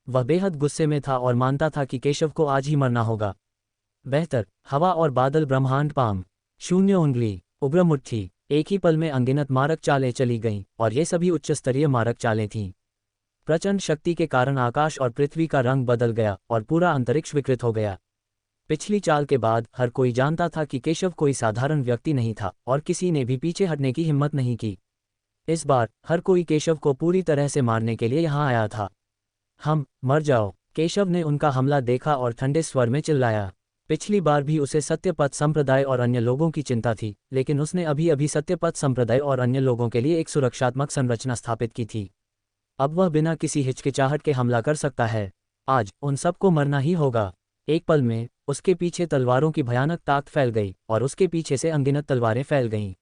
वह बेहद गुस्से में था और मानता था कि केशव को आज ही मरना होगा। बेहतर, हवा और बादल, ब्रह्मांड, पाम, शून्य उंगली, उग्र मुट्ठी। एक ही पल में अनगिनत मारक चालें चली गईं, और ये सभी उच्च स्तरीय मारक चालें थीं। प्रचंड शक्ति के कारण आकाश और पृथ्वी का रंग बदल गया और पूरा अंतरिक्ष विकृत हो गया। पिछली चाल के बाद हर कोई जानता था कि केशव कोई साधारण व्यक्ति नहीं था, और किसी ने भी पीछे हटने की हिम्मत नहीं की। इस बार हर कोई केशव को पूरी तरह से मारने के लिए यहाँ आया था। हम मर जाओ। केशव ने उनका हमला देखा और ठंडे स्वर में चिल्लाया। पिछली बार भी उसे सत्यपथ संप्रदाय और अन्य लोगों की चिंता थी, लेकिन उसने अभी अभी सत्यपथ संप्रदाय और अन्य लोगों के लिए एक सुरक्षात्मक संरचना स्थापित की थी। अब वह बिना किसी हिचकिचाहट के हमला कर सकता है। आज उन सबको मरना ही होगा। एक पल में उसके पीछे तलवारों की भयानक ताक फैल गई और उसके पीछे से अनगिनत तलवारें फैल गईं।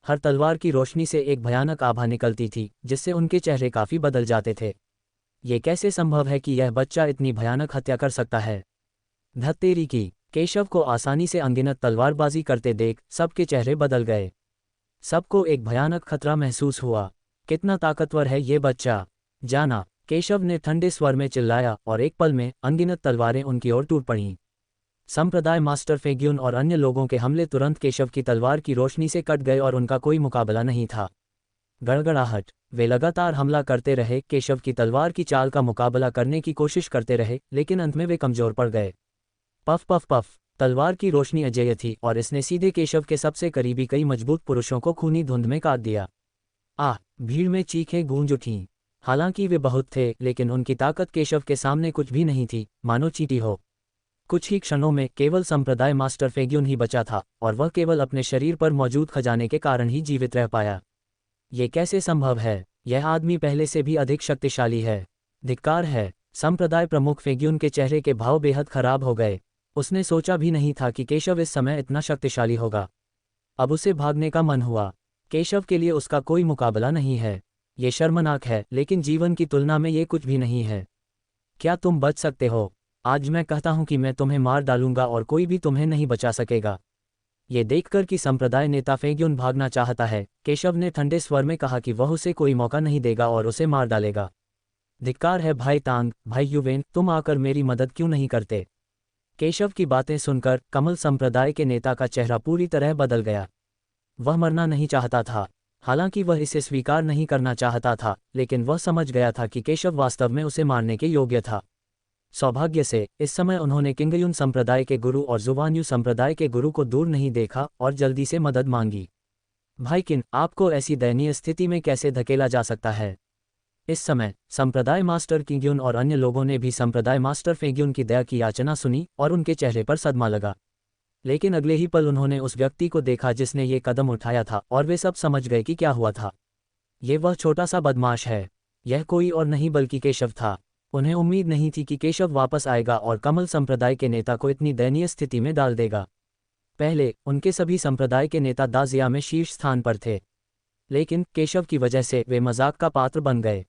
हर तलवार की रोशनी से एक भयानक आभा निकलती थी, जिससे उनके चेहरे काफी बदल जाते थे। ये कैसे संभव है कि यह बच्चा इतनी भयानक हत्या कर सकता है? धत्तेरी की! केशव को आसानी से अनगिनत तलवारबाजी करते देख सबके चेहरे बदल गए। सबको एक भयानक खतरा महसूस हुआ। कितना ताकतवर है ये बच्चा! जाना! केशव ने ठंडे स्वर में चिल्लाया और एक पल में अनगिनत तलवारें उनकी ओर टूट पड़ीं। संप्रदाय मास्टर फेग्यून और अन्य लोगों के हमले तुरंत केशव की तलवार की रोशनी से कट गए और उनका कोई मुकाबला नहीं था। गड़गड़ाहट! वे लगातार हमला करते रहे, केशव की तलवार की चाल का मुकाबला करने की कोशिश करते रहे, लेकिन अंत में वे कमजोर पड़ गए। Puff puff puff! तलवार की रोशनी अजेय थी और इसने सीधे केशव के सबसे करीबी कई मजबूत पुरुषों को खूनी धुंध में काट दिया। आह! भीड़ में चीखें गूंज उठीं। हालांकि वे बहुत थे, लेकिन उनकी ताकत केशव के सामने कुछ भी नहीं थी, मानो चींटी हो। कुछ ही क्षणों में केवल संप्रदाय मास्टर फेग्यून ही बचा था, और वह केवल अपने शरीर पर मौजूद खजाने के कारण ही जीवित रह पाया। ये कैसे संभव है? यह आदमी पहले से भी अधिक शक्तिशाली है। धिक्कार है! संप्रदाय प्रमुख फेग्यून के चेहरे के भाव बेहद खराब हो गए। उसने सोचा भी नहीं था कि केशव इस समय इतना शक्तिशाली होगा। अब उसे भागने का मन हुआ। केशव के लिए उसका कोई मुकाबला नहीं है। ये शर्मनाक है, लेकिन जीवन की तुलना में ये कुछ भी नहीं है। क्या तुम बच सकते हो? आज मैं कहता हूं कि मैं तुम्हें मार डालूंगा और कोई भी तुम्हें नहीं बचा सकेगा। ये देखकर कि संप्रदाय नेता फेग्यून भागना चाहता है, केशव ने ठंडे स्वर में कहा कि वह उसे कोई मौका नहीं देगा और उसे मार डालेगा। धिक्कार है भाई तांग, भाई युवेन, तुम आकर मेरी मदद क्यों नहीं करते? केशव की बातें सुनकर कमल संप्रदाय के नेता का चेहरा पूरी तरह बदल गया। वह मरना नहीं चाहता था। हालांकि वह इसे स्वीकार नहीं करना चाहता था, लेकिन वह समझ गया था कि केशव वास्तव में उसे मारने के योग्य था। सौभाग्य से इस समय उन्होंने किंगयुन संप्रदाय के गुरु और जुवान्यू संप्रदाय के गुरु को दूर नहीं देखा और जल्दी से मदद मांगी। भाई किन, आपको ऐसी दयनीय स्थिति में कैसे धकेला जा सकता है? इस समय संप्रदाय मास्टर किंगयुन और अन्य लोगों ने भी संप्रदाय मास्टर फेग्यून की दया की याचना सुनी और उनके चेहरे पर सदमा लगा। लेकिन अगले ही पल उन्होंने उस व्यक्ति को देखा जिसने ये कदम उठाया था, और वे सब समझ गए कि क्या हुआ था। ये वह छोटा सा बदमाश है। यह कोई और नहीं बल्कि केशव था। उन्हें उम्मीद नहीं थी कि केशव वापस आएगा और कमल संप्रदाय के नेता को इतनी दयनीय स्थिति में डाल देगा। पहले उनके सभी संप्रदाय के नेता दाजिया में शीर्ष स्थान पर थे, लेकिन केशव की वजह से वे मजाक का पात्र बन गए।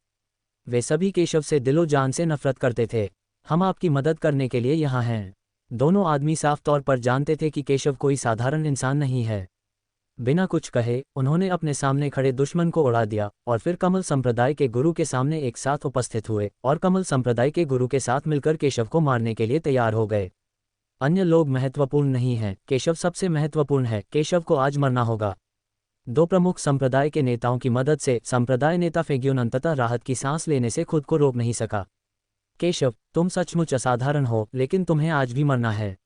वे सभी केशव से दिलो जान से नफरत करते थे। हम आपकी मदद करने के लिए यहाँ हैं। दोनों आदमी साफ तौर पर जानते थे कि केशव कोई साधारण इंसान नहीं है। बिना कुछ कहे उन्होंने अपने सामने खड़े दुश्मन को उड़ा दिया और फिर कमल संप्रदाय के गुरु के सामने एक साथ उपस्थित हुए और कमल संप्रदाय के गुरु के साथ मिलकर केशव को मारने के लिए तैयार हो गए। अन्य लोग महत्वपूर्ण नहीं हैं, केशव सबसे महत्वपूर्ण है, केशव को आज मरना होगा। दो प्रमुख संप्रदाय के नेताओं की मदद से संप्रदाय नेता फेग्यून अंततः राहत की सांस लेने से खुद को रोक नहीं सका। केशव, तुम सचमुच असाधारण हो, लेकिन तुम्हें आज भी मरना है।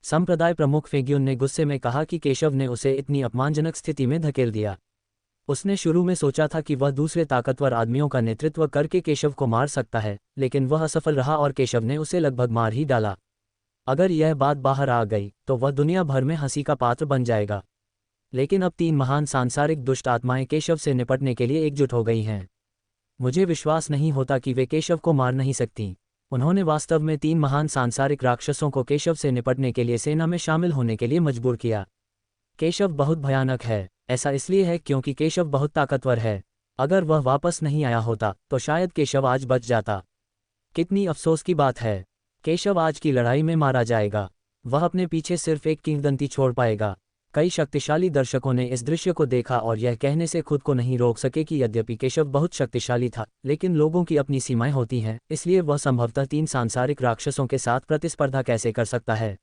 संप्रदाय प्रमुख फेग्यून ने गुस्से में कहा कि केशव ने उसे इतनी अपमानजनक स्थिति में धकेल दिया। उसने शुरू में सोचा था कि वह दूसरे ताकतवर आदमियों का नेतृत्व करके केशव को मार सकता है, लेकिन वह असफल रहा और केशव ने उसे लगभग मार ही डाला। अगर यह बात बाहर आ गई तो वह दुनिया भर में हंसी का पात्र बन जाएगा। लेकिन अब 3 महान सांसारिक दुष्ट आत्माएं केशव से निपटने के लिए एकजुट हो गई हैं। मुझे विश्वास नहीं होता कि वे केशव को मार नहीं सकती। उन्होंने वास्तव में 3 महान सांसारिक राक्षसों को केशव से निपटने के लिए सेना में शामिल होने के लिए मजबूर किया। केशव बहुत भयानक है, ऐसा इसलिए है क्योंकि केशव बहुत ताकतवर है। अगर वह वापस नहीं आया होता तो शायद केशव आज बच जाता। कितनी अफसोस की बात है, केशव आज की लड़ाई में मारा जाएगा। वह अपने पीछे सिर्फ एक किंवदंती छोड़ पाएगा। कई शक्तिशाली दर्शकों ने इस दृश्य को देखा और यह कहने से खुद को नहीं रोक सके कि यद्यपि केशव बहुत शक्तिशाली था, लेकिन लोगों की अपनी सीमाएं होती हैं, इसलिए वह संभवतः 3 सांसारिक राक्षसों के साथ प्रतिस्पर्धा कैसे कर सकता है।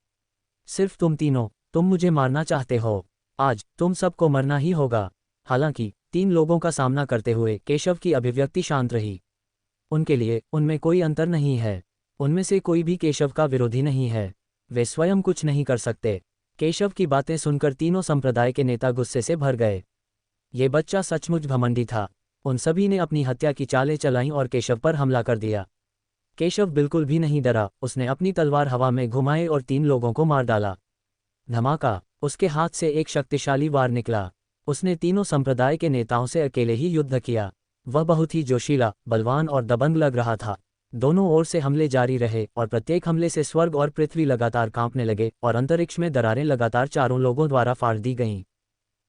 सिर्फ तुम तीनों, तुम मुझे मारना चाहते हो। आज तुम सबको मरना ही होगा। हालांकि 3 लोगों का सामना करते हुए केशव की अभिव्यक्ति शांत रही। उनके लिए उनमें कोई अंतर नहीं है। उनमें से कोई भी केशव का विरोधी नहीं है। वे स्वयं कुछ नहीं कर सकते। केशव की बातें सुनकर तीनों संप्रदाय के नेता गुस्से से भर गए। ये बच्चा सचमुच घमंडी था। उन सभी ने अपनी हत्या की चालें चलाईं और केशव पर हमला कर दिया। केशव बिल्कुल भी नहीं डरा। उसने अपनी तलवार हवा में घुमाई और 3 लोगों को मार डाला। धमाका! उसके हाथ से एक शक्तिशाली वार निकला। उसने तीनों संप्रदाय के नेताओं से अकेले ही युद्ध किया। वह बहुत ही जोशीला, बलवान और दबंग लग रहा था। दोनों ओर से हमले जारी रहे और प्रत्येक हमले से स्वर्ग और पृथ्वी लगातार कांपने लगे और अंतरिक्ष में दरारें लगातार चारों लोगों द्वारा फाड़ दी गईं।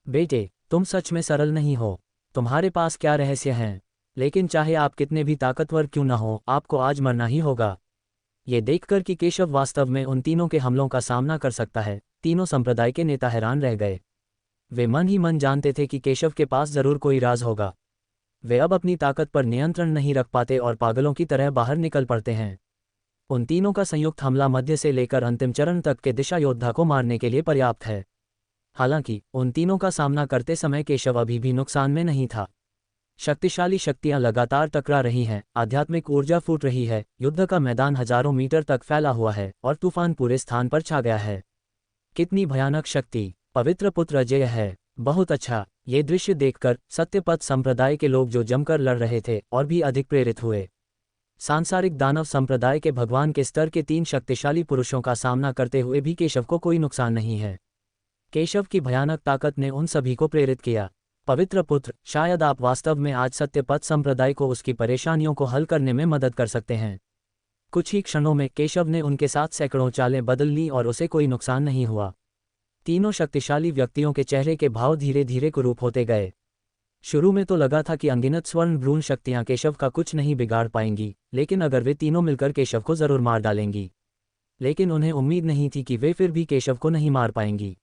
बेटे, तुम सच में सरल नहीं हो। तुम्हारे पास क्या रहस्य हैं? लेकिन चाहे आप कितने भी ताकतवर क्यों न हो, आपको आज मरना ही होगा। ये देखकर कि केशव वास्तव में उन तीनों के हमलों का सामना कर सकता है, तीनों संप्रदाय के नेता हैरान रह गए। वे मन ही मन जानते थे कि केशव के पास जरूर कोई राज होगा। वे अब अपनी ताकत पर नियंत्रण नहीं रख पाते और पागलों की तरह बाहर निकल पड़ते हैं। उन तीनों का संयुक्त हमला मध्य से लेकर अंतिम चरण तक के दिशा योद्धा को मारने के लिए पर्याप्त है। हालांकि उन तीनों का सामना करते समय केशव अभी भी नुकसान में नहीं था। शक्तिशाली शक्तियां लगातार टकरा रही हैं, आध्यात्मिक ऊर्जा फूट रही है, युद्ध का मैदान हजारों मीटर तक फैला हुआ है और तूफान पूरे स्थान पर छा गया है। कितनी भयानक शक्ति! पवित्र पुत्र अजय है। बहुत अच्छा। ये दृश्य देखकर सत्यपथ संप्रदाय के लोग जो जमकर लड़ रहे थे और भी अधिक प्रेरित हुए। सांसारिक दानव संप्रदाय के भगवान के स्तर के 3 शक्तिशाली पुरुषों का सामना करते हुए भी केशव को कोई नुकसान नहीं है। केशव की भयानक ताकत ने उन सभी को प्रेरित किया। पवित्र पुत्र, शायद आप वास्तव में आज सत्यपथ संप्रदाय को उसकी परेशानियों को हल करने में मदद कर सकते हैं। कुछ ही क्षणों में केशव ने उनके साथ सैकड़ों चालें बदल लीं और उसे कोई नुकसान नहीं हुआ। तीनों शक्तिशाली व्यक्तियों के चेहरे के भाव धीरे धीरे कुरूप होते गए। शुरू में तो लगा था कि अनगिनत स्वर्ण भ्रूण शक्तियां केशव का कुछ नहीं बिगाड़ पाएंगी, लेकिन अगर वे तीनों मिलकर केशव को जरूर मार डालेंगी। लेकिन उन्हें उम्मीद नहीं थी कि वे फिर भी केशव को नहीं मार पाएंगी।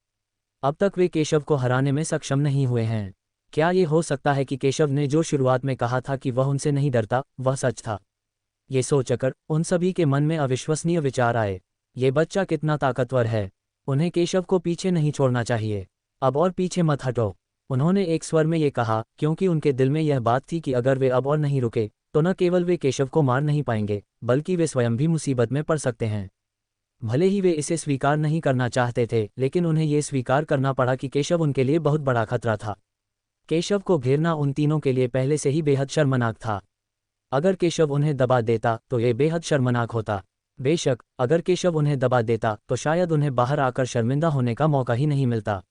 अब तक वे केशव को हराने में सक्षम नहीं हुए हैं। क्या ये हो सकता है कि केशव ने जो शुरुआत में कहा था कि वह उनसे नहीं डरता, वह सच था? ये सोचकर उन सभी के मन में अविश्वसनीय विचार आए। ये बच्चा कितना ताकतवर है। उन्हें केशव को पीछे नहीं छोड़ना चाहिए। अब और पीछे मत हटो, उन्होंने एक स्वर में ये कहा, क्योंकि उनके दिल में यह बात थी कि अगर वे अब और नहीं रुके तो न केवल वे केशव को मार नहीं पाएंगे, बल्कि वे स्वयं भी मुसीबत में पड़ सकते हैं। भले ही वे इसे स्वीकार नहीं करना चाहते थे, लेकिन उन्हें ये स्वीकार करना पड़ा कि केशव उनके लिए बहुत बड़ा खतरा था। केशव को घेरना उन तीनों के लिए पहले से ही बेहद शर्मनाक था। अगर केशव उन्हें दबा देता तो ये बेहद शर्मनाक होता। बेशक अगर केशव उन्हें दबा देता तो शायद उन्हें बाहर आकर शर्मिंदा होने का मौका ही नहीं मिलता।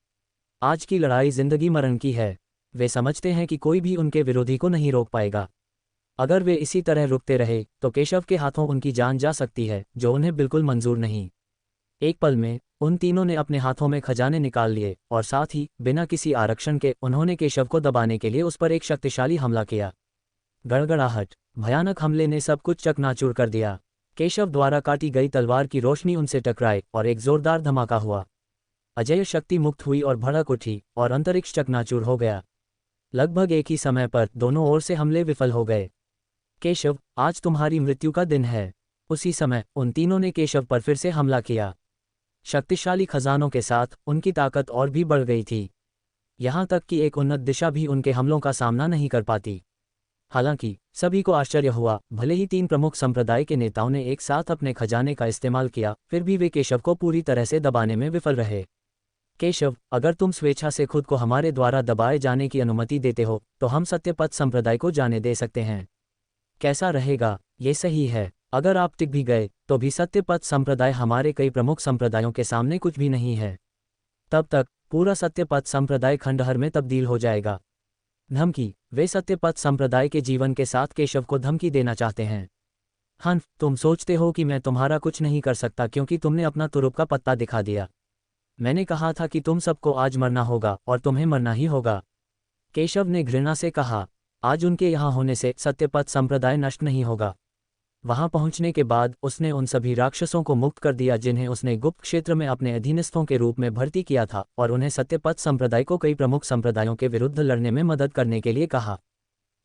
आज की लड़ाई जिंदगी मरण की है। वे समझते हैं कि कोई भी उनके विरोधी को नहीं रोक पाएगा। अगर वे इसी तरह रुकते रहे तो केशव के हाथों उनकी जान जा सकती है, जो उन्हें बिल्कुल मंजूर नहीं। एक पल में उन तीनों ने अपने हाथों में खजाने निकाल लिए और साथ ही बिना किसी आरक्षण के उन्होंने केशव को दबाने के लिए उस पर एक शक्तिशाली हमला किया। गड़गड़ाहट, भयानक हमले ने सब कुछ चकनाचूर कर दिया। केशव द्वारा काटी गई तलवार की रोशनी उनसे टकराई और एक जोरदार धमाका हुआ। अजय शक्ति मुक्त हुई और भड़क उठी और अंतरिक्ष चकनाचूर हो गया। लगभग एक ही समय पर दोनों ओर से हमले विफल हो गए। केशव, आज तुम्हारी मृत्यु का दिन है। उसी समय उन तीनों ने केशव पर फिर से हमला किया। शक्तिशाली खजानों के साथ उनकी ताकत और भी बढ़ गई थी, यहाँ तक कि एक उन्नत दिशा भी उनके हमलों का सामना नहीं कर पाती। हालांकि सभी को आश्चर्य हुआ, भले ही 3 प्रमुख संप्रदाय के नेताओं ने एक साथ अपने खजाने का इस्तेमाल किया, फिर भी वे केशव को पूरी तरह से दबाने में विफल रहे। केशव, अगर तुम स्वेच्छा से खुद को हमारे द्वारा दबाए जाने की अनुमति देते हो तो हम सत्यपथ संप्रदाय को जाने दे सकते हैं। कैसा रहेगा? ये सही है। अगर आप टिक भी गए तो भी सत्यपथ संप्रदाय हमारे कई प्रमुख संप्रदायों के सामने कुछ भी नहीं है। तब तक पूरा सत्यपथ संप्रदाय खंडहर में तब्दील हो जाएगा। धमकी। वे सत्यपथ संप्रदाय के जीवन के साथ केशव को धमकी देना चाहते हैं। हंफ, तुम सोचते हो कि मैं तुम्हारा कुछ नहीं कर सकता क्योंकि तुमने अपना तुरुप का पत्ता दिखा दिया। मैंने कहा था कि तुम सबको आज मरना होगा और तुम्हें मरना ही होगा। केशव ने घृणा से कहा। आज उनके यहाँ होने से सत्यपथ संप्रदाय नष्ट नहीं होगा। वहां पहुंचने के बाद उसने उन सभी राक्षसों को मुक्त कर दिया जिन्हें उसने गुप्त क्षेत्र में अपने अधीनस्थों के रूप में भर्ती किया था, और उन्हें सत्यपथ संप्रदाय को कई प्रमुख संप्रदायों के विरुद्ध लड़ने में मदद करने के लिए कहा।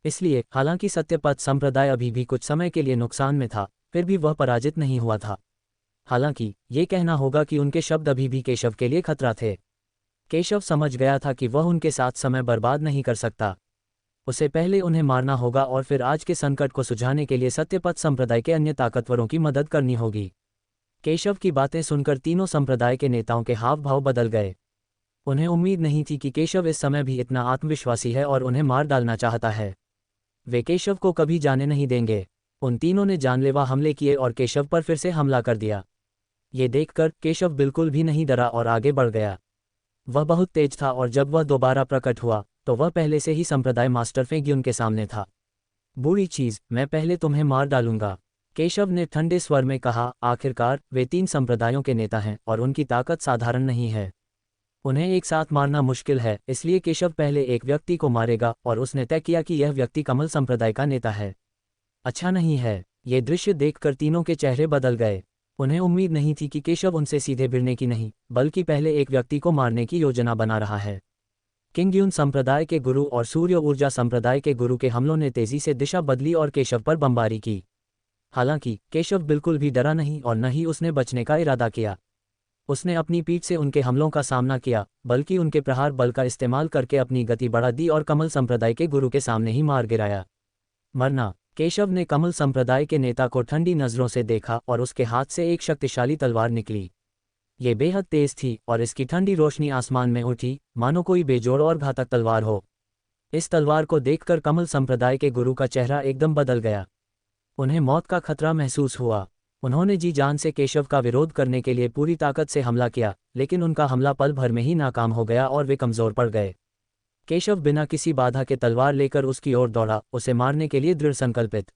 इसलिए हालांकि सत्यपथ संप्रदाय अभी भी कुछ समय के लिए नुकसान में था, फिर भी वह पराजित नहीं हुआ था। हालांकि ये कहना होगा कि उनके शब्द अभी भी केशव के लिए खतरा थे। केशव समझ गया था कि वह उनके साथ समय बर्बाद नहीं कर सकता। उसे पहले उन्हें मारना होगा और फिर आज के संकट को सुलझाने के लिए सत्यपथ संप्रदाय के अन्य ताकतवरों की मदद करनी होगी। केशव की बातें सुनकर तीनों संप्रदाय के नेताओं के हाव भाव बदल गए। उन्हें उम्मीद नहीं थी कि केशव इस समय भी इतना आत्मविश्वासी है और उन्हें मार डालना चाहता है। वे केशव को कभी जाने नहीं देंगे। उन तीनों ने जानलेवा हमले किए और केशव पर फिर से हमला कर दिया। ये देखकर केशव बिल्कुल भी नहीं डरा और आगे बढ़ गया। वह बहुत तेज था और जब वह दोबारा प्रकट हुआ तो वह पहले से ही संप्रदाय मास्टर फेंग्युन के सामने था। बुरी चीज, मैं पहले तुम्हें मार डालूंगा, केशव ने ठंडे स्वर में कहा। आखिरकार वे 3 संप्रदायों के नेता हैं और उनकी ताकत साधारण नहीं है। उन्हें एक साथ मारना मुश्किल है, इसलिए केशव पहले एक व्यक्ति को मारेगा और उसने तय किया कि यह व्यक्ति कमल संप्रदाय का नेता है। अच्छा नहीं है। ये दृश्य देखकर तीनों के चेहरे बदल गए। उन्हें उम्मीद नहीं थी कि केशव उनसे सीधे भिड़ने की नहीं, बल्कि पहले एक व्यक्ति को मारने की योजना बना रहा है। किंग्युन संप्रदाय के गुरु और सूर्य ऊर्जा संप्रदाय के गुरु के हमलों ने तेजी से दिशा बदली और केशव पर बमबारी की। हालांकि केशव बिल्कुल भी डरा नहीं और न ही उसने बचने का इरादा किया। उसने अपनी पीठ से उनके हमलों का सामना किया, बल्कि उनके प्रहार बल का इस्तेमाल करके अपनी गति बढ़ा दी और कमल संप्रदाय के गुरु के सामने ही मार गिराया। मरना। केशव ने कमल संप्रदाय के नेता को ठंडी नजरों से देखा और उसके हाथ से एक शक्तिशाली तलवार निकली। ये बेहद तेज थी और इसकी ठंडी रोशनी आसमान में उठी, मानो कोई बेजोड़ और घातक तलवार हो। इस तलवार को देखकर कमल संप्रदाय के गुरु का चेहरा एकदम बदल गया। उन्हें मौत का खतरा महसूस हुआ। उन्होंने जी जान से केशव का विरोध करने के लिए पूरी ताकत से हमला किया, लेकिन उनका हमला पल भर में ही नाकाम हो गया और वे कमजोर पड़ गए। केशव बिना किसी बाधा के तलवार लेकर उसकी ओर दौड़ा, उसे मारने के लिए दृढ़ संकल्पित।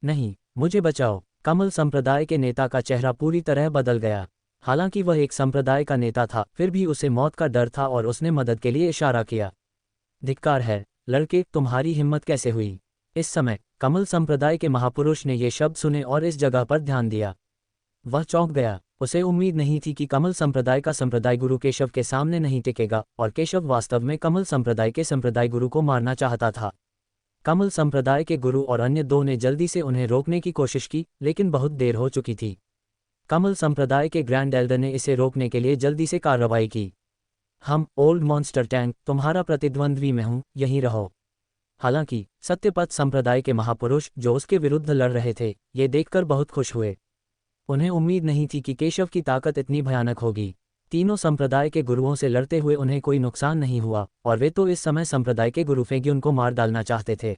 नहीं, मुझे बचाओ। कमल संप्रदाय के नेता का चेहरा पूरी तरह बदल गया। हालांकि वह एक संप्रदाय का नेता था, फिर भी उसे मौत का डर था और उसने मदद के लिए इशारा किया। धिक्कार है, लड़के, तुम्हारी हिम्मत कैसे हुई? इस समय कमल संप्रदाय के महापुरुष ने ये शब्द सुने और इस जगह पर ध्यान दिया। वह चौंक गया। उसे उम्मीद नहीं थी कि कमल संप्रदाय का संप्रदाय गुरु केशव के सामने नहीं टिकेगा, और केशव वास्तव में कमल संप्रदाय के संप्रदाय गुरु को मारना चाहता था। कमल संप्रदाय के गुरु और अन्य 2 ने जल्दी से उन्हें रोकने की कोशिश की, लेकिन बहुत देर हो चुकी थी। कमल संप्रदाय के ग्रैंड एल्डर ने इसे रोकने के लिए जल्दी से कार्रवाई की। हम, ओल्ड मॉन्स्टर टैंक, तुम्हारा प्रतिद्वंद्वी मैं हूं, यहीं रहो। हालांकि सत्यपथ संप्रदाय के महापुरुष जो उसके विरुद्ध लड़ रहे थे, ये देखकर बहुत खुश हुए। उन्हें उम्मीद नहीं थी कि केशव की ताकत इतनी भयानक होगी। तीनों संप्रदाय के गुरुओं से लड़ते हुए उन्हें कोई नुकसान नहीं हुआ, और वे तो इस समय संप्रदाय के गुरु फेग्युन को मार डालना चाहते थे।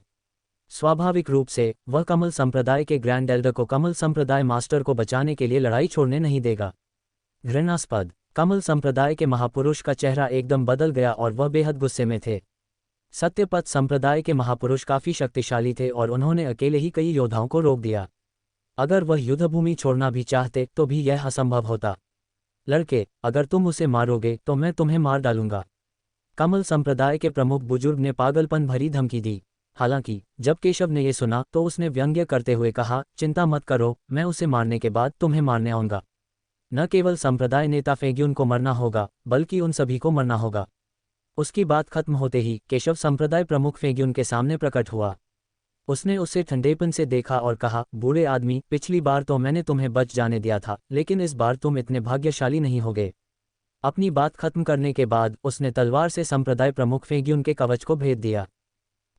स्वाभाविक रूप से वह कमल संप्रदाय के ग्रैंड एल्डर को कमल संप्रदाय मास्टर को बचाने के लिए लड़ाई छोड़ने नहीं देगा। घृणास्पद। कमल संप्रदाय के महापुरुष का चेहरा एकदम बदल गया और वह बेहद गुस्से में थे। सत्यपथ संप्रदाय के महापुरुष काफी शक्तिशाली थे और उन्होंने अकेले ही कई योद्धाओं को रोक दिया। अगर वह युद्धभूमि छोड़ना भी चाहते तो भी यह असंभव होता। लड़के, अगर तुम उसे मारोगे तो मैं तुम्हें मार डालूंगा। कमल संप्रदाय के प्रमुख बुजुर्ग ने पागलपन भरी धमकी दी। हालांकि जब केशव ने यह सुना तो उसने व्यंग्य करते हुए कहा, चिंता मत करो, मैं उसे मारने के बाद तुम्हें मारने आऊंगा। न केवल संप्रदाय नेता फेग्यून को मरना होगा, बल्कि उन सभी को मरना होगा। उसकी बात खत्म होते ही केशव संप्रदाय प्रमुख फेग्यून के सामने प्रकट हुआ। उसने उसे ठंडेपन से देखा और कहा, बूढ़े आदमी, पिछली बार तो मैंने तुम्हें बच जाने दिया था, लेकिन इस बार तुम इतने भाग्यशाली नहीं होगे। अपनी बात खत्म करने के बाद उसने तलवार से संप्रदाय प्रमुख फेग्यून के कवच को भेद दिया।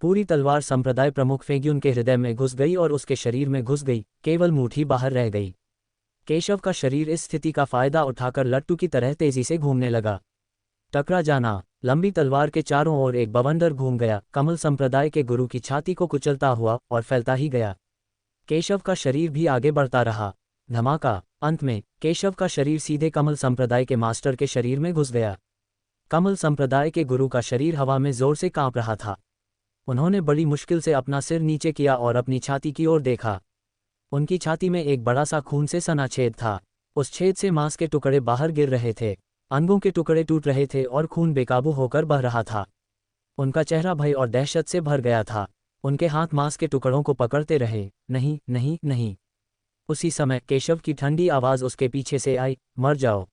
पूरी तलवार संप्रदाय प्रमुख फेग्यून के हृदय में घुस गई और उसके शरीर में घुस गई, केवल मुट्ठी बाहर रह गई। केशव का शरीर इस स्थिति का फायदा उठाकर लट्टू की तरह तेजी से घूमने लगा। टकरा जाना। लंबी तलवार के चारों ओर एक बवंडर घूम गया, कमल संप्रदाय के गुरु की छाती को कुचलता हुआ और फैलता ही गया। केशव का शरीर भी आगे बढ़ता रहा। धमाका। अंत में केशव का शरीर सीधे कमल संप्रदाय के मास्टर के शरीर में घुस गया। कमल संप्रदाय के गुरु का शरीर हवा में जोर से कांप रहा था। उन्होंने बड़ी मुश्किल से अपना सिर नीचे किया और अपनी छाती की ओर देखा। उनकी छाती में एक बड़ा सा खून से सना छेद था। उस छेद से मांस के टुकड़े बाहर गिर रहे थे, अंगों के टुकड़े टूट रहे थे और खून बेकाबू होकर बह रहा था। उनका चेहरा भय और दहशत से भर गया था। उनके हाथ मांस के टुकड़ों को पकड़ते रहे। नहीं, नहीं, नहीं। उसी समय केशव की ठंडी आवाज़ उसके पीछे से आई, मर जाओ।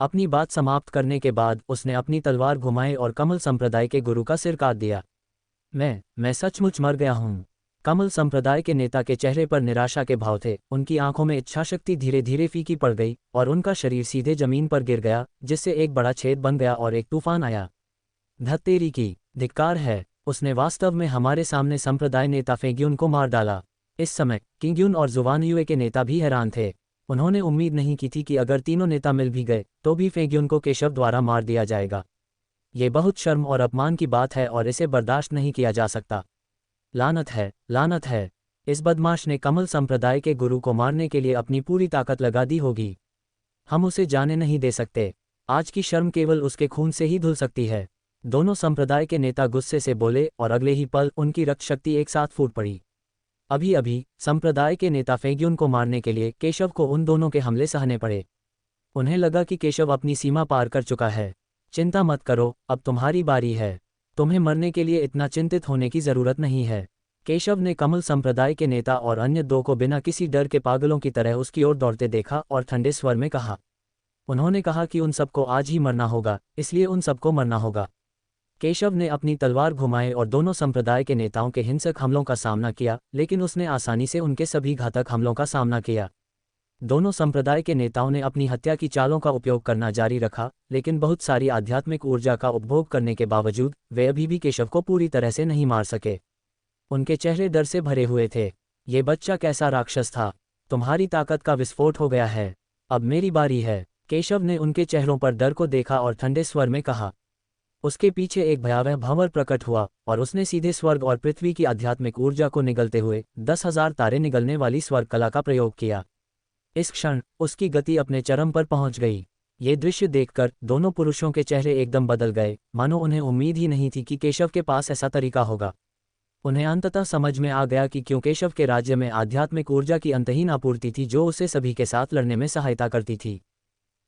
अपनी बात समाप्त करने के बाद उसने अपनी तलवार घुमाई और कमल संप्रदाय के गुरु का सिर काट दिया। मैं सचमुच मर गया हूँ। कमल संप्रदाय के नेता के चेहरे पर निराशा के भाव थे। उनकी आंखों में इच्छाशक्ति धीरे धीरे फीकी पड़ गई और उनका शरीर सीधे जमीन पर गिर गया, जिससे एक बड़ा छेद बन गया और एक तूफान आया। धत्तेरी की, धिक्कार है। उसने वास्तव में हमारे सामने संप्रदाय नेता फेग्यून को मार डाला। इस समय किंग्यून और जुवानयुए के नेता भी हैरान थे। उन्होंने उम्मीद नहीं की थी कि अगर तीनों नेता मिल भी गए तो भी फेग्यून को केशव द्वारा मार दिया जाएगा। ये बहुत शर्म और अपमान की बात है और इसे बर्दाश्त नहीं किया जा सकता। लानत है, लानत है। इस बदमाश ने कमल संप्रदाय के गुरु को मारने के लिए अपनी पूरी ताकत लगा दी होगी। हम उसे जाने नहीं दे सकते। आज की शर्म केवल उसके खून से ही धुल सकती है। दोनों संप्रदाय के नेता गुस्से से बोले और अगले ही पल उनकी रक्त शक्ति एक साथ फूट पड़ी। अभी अभी संप्रदाय के नेता फेग्यून को मारने के लिए केशव को उन दोनों के हमले सहने पड़े। उन्हें लगा कि केशव अपनी सीमा पार कर चुका है। चिंता मत करो, अब तुम्हारी बारी है। तुम्हें मरने के लिए इतना चिंतित होने की जरूरत नहीं है। केशव ने कमल संप्रदाय के नेता और अन्य दो को बिना किसी डर के पागलों की तरह उसकी ओर दौड़ते देखा और ठंडे स्वर में कहा। उन्होंने कहा कि उन सबको आज ही मरना होगा, इसलिए उन सबको मरना होगा। केशव ने अपनी तलवार घुमाई और दोनों संप्रदाय के नेताओं के हिंसक हमलों का सामना किया, लेकिन उसने आसानी से उनके सभी घातक हमलों का सामना किया। दोनों संप्रदाय के नेताओं ने अपनी हत्या की चालों का उपयोग करना जारी रखा, लेकिन बहुत सारी आध्यात्मिक ऊर्जा का उपभोग करने के बावजूद वे अभी भी केशव को पूरी तरह से नहीं मार सके। उनके चेहरे डर से भरे हुए थे। ये बच्चा कैसा राक्षस था! तुम्हारी ताकत का विस्फोट हो गया है। अब मेरी बारी है। केशव ने उनके चेहरों पर डर को देखा और ठंडे स्वर में कहा। उसके पीछे एक भयावह भंवर प्रकट हुआ और उसने सीधे स्वर्ग और पृथ्वी की आध्यात्मिक ऊर्जा को निगलते हुए 10,000 तारे निगलने वाली स्वर्ग कला का प्रयोग किया। इस क्षण उसकी गति अपने चरम पर पहुंच गई। ये दृश्य देखकर दोनों पुरुषों के चेहरे एकदम बदल गए, मानो उन्हें उम्मीद ही नहीं थी कि केशव के पास ऐसा तरीका होगा। उन्हें अंततः समझ में आ गया कि क्यों केशव के राज्य में आध्यात्मिक ऊर्जा की अंतहीन आपूर्ति थी जो उसे सभी के साथ लड़ने में सहायता करती थी।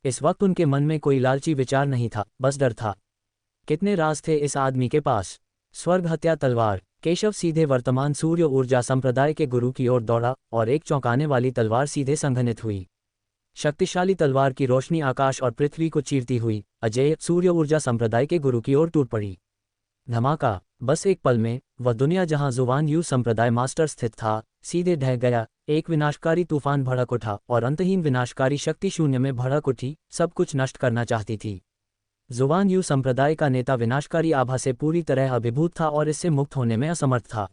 इस वक्त उनके मन में कोई लालची विचार नहीं था, बस डर था। कितने राज थे इस आदमी के पास! स्वर्ग हत्या तलवार। केशव सीधे वर्तमान सूर्य ऊर्जा संप्रदाय के गुरु की ओर दौड़ा और एक चौंकाने वाली तलवार सीधे संघनित हुई। शक्तिशाली तलवार की रोशनी आकाश और पृथ्वी को चीरती हुई अजेय सूर्य ऊर्जा संप्रदाय के गुरु की ओर टूट पड़ी। धमाका। बस एक पल में वह दुनिया जहां जुवानयू संप्रदाय मास्टर स्थित था सीधे ढह गया। एक विनाशकारी तूफान भड़क उठा और अंतहीन विनाशकारी शक्ति शून्य में भड़क उठी, सब कुछ नष्ट करना चाहती थी। जुवानयू संप्रदाय का नेता विनाशकारी आभा से पूरी तरह अभिभूत था और इससे मुक्त होने में असमर्थ था।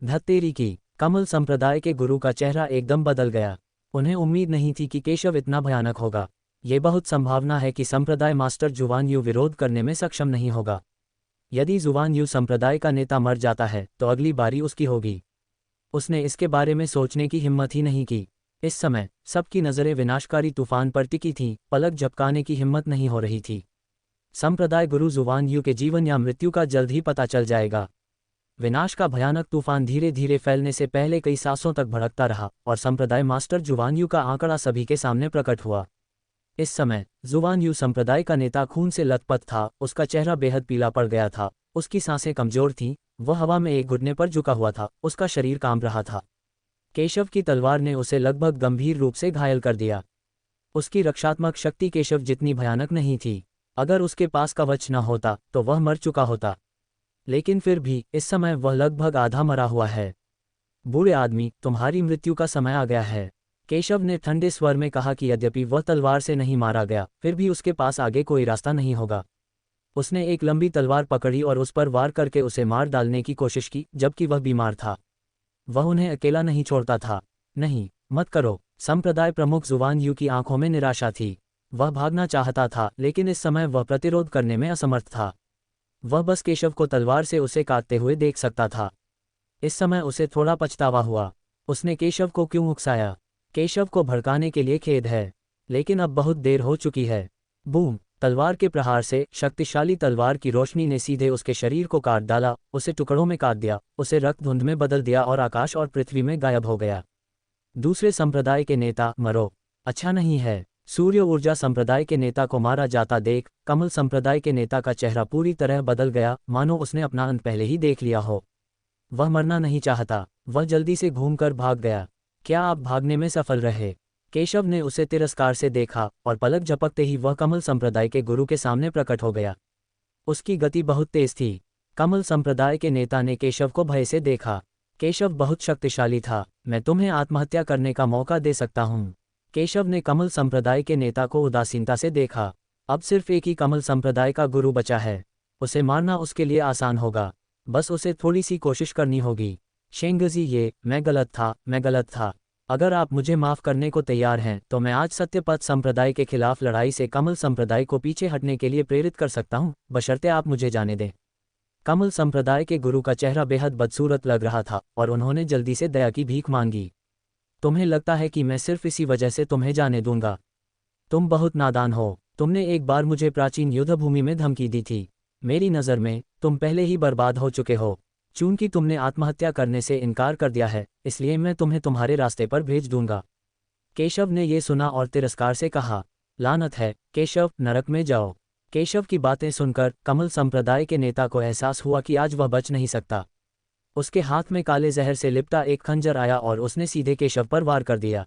धत्तेरी की, कमल संप्रदाय के गुरु का चेहरा एकदम बदल गया। उन्हें उम्मीद नहीं थी कि केशव इतना भयानक होगा। ये बहुत संभावना है कि संप्रदाय मास्टर जुवानयू विरोध करने में सक्षम नहीं होगा। यदि जुवानयू संप्रदाय का नेता मर जाता है तो अगली बारी उसकी होगी। उसने इसके बारे में सोचने की हिम्मत ही नहीं की। इस समय सबकी नज़रें विनाशकारी तूफान पर टिकी थीं, पलक झपकाने की हिम्मत नहीं हो रही थी। संप्रदाय गुरु जुवानयू के जीवन या मृत्यु का जल्द ही पता चल जाएगा। विनाश का भयानक तूफान धीरे धीरे फैलने से पहले कई सांसों तक भड़कता रहा और संप्रदाय मास्टर जुवानयू का आंकड़ा सभी के सामने प्रकट हुआ। इस समय जुवानयू संप्रदाय का नेता खून से लथपथ था। उसका चेहरा बेहद पीला पड़ गया था, उसकी सांसें कमजोर थीं, वह हवा में एक घुटने पर झुका हुआ था, उसका शरीर कांप रहा था। केशव की तलवार ने उसे लगभग गंभीर रूप से घायल कर दिया। उसकी रक्षात्मक शक्ति केशव जितनी भयानक नहीं थी। अगर उसके पास कवच न होता तो वह मर चुका होता, लेकिन फिर भी इस समय वह लगभग आधा मरा हुआ है। बूढ़े आदमी, तुम्हारी मृत्यु का समय आ गया है, केशव ने ठंडे स्वर में कहा कि यद्यपि वह तलवार से नहीं मारा गया, फिर भी उसके पास आगे कोई रास्ता नहीं होगा। उसने एक लंबी तलवार पकड़ी और उस पर वार करके उसे मार डालने की कोशिश की, जबकि वह बीमार था। वह उन्हें अकेला नहीं छोड़ता था। नहीं, मत करो। संप्रदाय प्रमुख जुवान यू की आंखों में निराशा थी। वह भागना चाहता था, लेकिन इस समय वह प्रतिरोध करने में असमर्थ था। वह बस केशव को तलवार से उसे काटते हुए देख सकता था। इस समय उसे थोड़ा पछतावा हुआ। उसने केशव को क्यों उकसाया? केशव को भड़काने के लिए खेद है, लेकिन अब बहुत देर हो चुकी है। बूम! तलवार के प्रहार से शक्तिशाली तलवार की रोशनी ने सीधे उसके शरीर को काट डाला, उसे टुकड़ों में काट दिया, उसे रक्त धुंध में बदल दिया और आकाश और पृथ्वी में गायब हो गया। दूसरे संप्रदाय के नेता, मरो। अच्छा नहीं है। सूर्य ऊर्जा संप्रदाय के नेता को मारा जाता देख कमल संप्रदाय के नेता का चेहरा पूरी तरह बदल गया, मानो उसने अपना अंत पहले ही देख लिया हो। वह मरना नहीं चाहता। वह जल्दी से घूमकर भाग गया। क्या आप भागने में सफल रहे? केशव ने उसे तिरस्कार से देखा और पलक झपकते ही वह कमल संप्रदाय के गुरु के सामने प्रकट हो गया। उसकी गति बहुत तेज थी। कमल संप्रदाय के नेता ने केशव को भय से देखा। केशव बहुत शक्तिशाली था। मैं तुम्हें आत्महत्या करने का मौका दे सकता हूँ। केशव ने कमल संप्रदाय के नेता को उदासीनता से देखा। अब सिर्फ एक ही कमल संप्रदाय का गुरु बचा है। उसे मारना उसके लिए आसान होगा। बस उसे थोड़ी सी कोशिश करनी होगी। शेंगजी, मैं गलत था। अगर आप मुझे माफ़ करने को तैयार हैं तो मैं आज सत्यपथ संप्रदाय के खिलाफ लड़ाई से कमल संप्रदाय को पीछे हटने के लिए प्रेरित कर सकता हूँ, बशर्ते आप मुझे जाने दें। कमल संप्रदाय के गुरु का चेहरा बेहद बदसूरत लग रहा था और उन्होंने जल्दी से दया की भीख मांगी। तुम्हें लगता है कि मैं सिर्फ इसी वजह से तुम्हें जाने दूंगा? तुम बहुत नादान हो। तुमने एक बार मुझे प्राचीन युद्धभूमि में धमकी दी थी। मेरी नज़र में तुम पहले ही बर्बाद हो चुके हो। चूंकि तुमने आत्महत्या करने से इनकार कर दिया है, इसलिए मैं तुम्हें तुम्हारे रास्ते पर भेज दूंगा। केशव ने ये सुना और तिरस्कार से कहा, लानत है, केशव, नरक में जाओ। केशव की बातें सुनकर कमल संप्रदाय के नेता को एहसास हुआ कि आज वह बच नहीं सकता। उसके हाथ में काले जहर से लिपटा एक खंजर आया और उसने सीधे केशव पर वार कर दिया।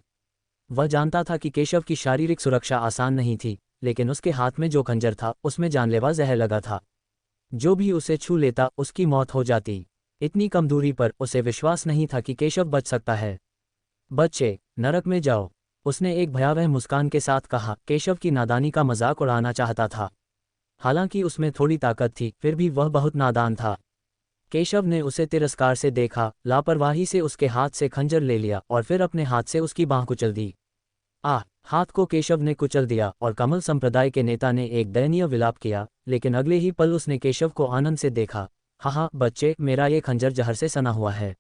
वह जानता था कि केशव की शारीरिक सुरक्षा आसान नहीं थी, लेकिन उसके हाथ में जो खंजर था उसमें जानलेवा जहर लगा था। जो भी उसे छू लेता उसकी मौत हो जाती। इतनी कम दूरी पर उसे विश्वास नहीं था कि केशव बच सकता है। बच्चे, नरक में जाओ, उसने एक भयावह मुस्कान के साथ कहा। केशव की नादानी का मजाक उड़ाना चाहता था। हालांकि उसमें थोड़ी ताकत थी, फिर भी वह बहुत नादान था। केशव ने उसे तिरस्कार से देखा, लापरवाही से उसके हाथ से खंजर ले लिया और फिर अपने हाथ से उसकी बांह कुचल दी। हाथ को केशव ने कुचल दिया और कमल संप्रदाय के नेता ने एक दयनीय विलाप किया, लेकिन अगले ही पल उसने केशव को आनंद से देखा। हाँ, बच्चे, मेरा ये खंजर जहर से सना हुआ है।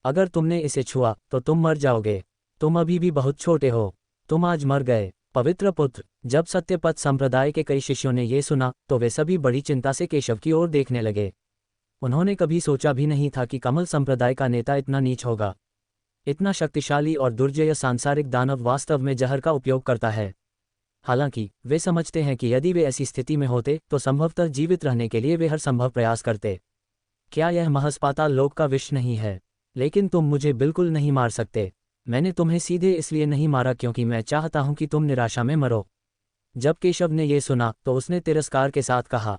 अगर तुमने इसे छुआ तो तुम मर जाओगे। तुम अभी भी बहुत छोटे हो। तुम आज मर गए, पवित्र पुत्र। जब सत्यपथ संप्रदाय के कई शिष्यों ने ये सुना तो वे सभी बड़ी चिंता से केशव की ओर देखने लगे। उन्होंने कभी सोचा भी नहीं था कि कमल संप्रदाय का नेता इतना नीच होगा। इतना शक्तिशाली और दुर्जय सांसारिक दानव वास्तव में जहर का उपयोग करता है। हालांकि वे समझते हैं कि यदि वे ऐसी स्थिति में होते तो संभवतः जीवित रहने के लिए वे हर संभव प्रयास करते। क्या यह महज पाताल लोक का विष नहीं है? लेकिन तुम मुझे बिल्कुल नहीं मार सकते। मैंने तुम्हें सीधे इसलिए नहीं मारा क्योंकि मैं चाहता हूं कि तुम निराशा में मरो। जब केशव ने यह सुना तो उसने तिरस्कार के साथ कहा।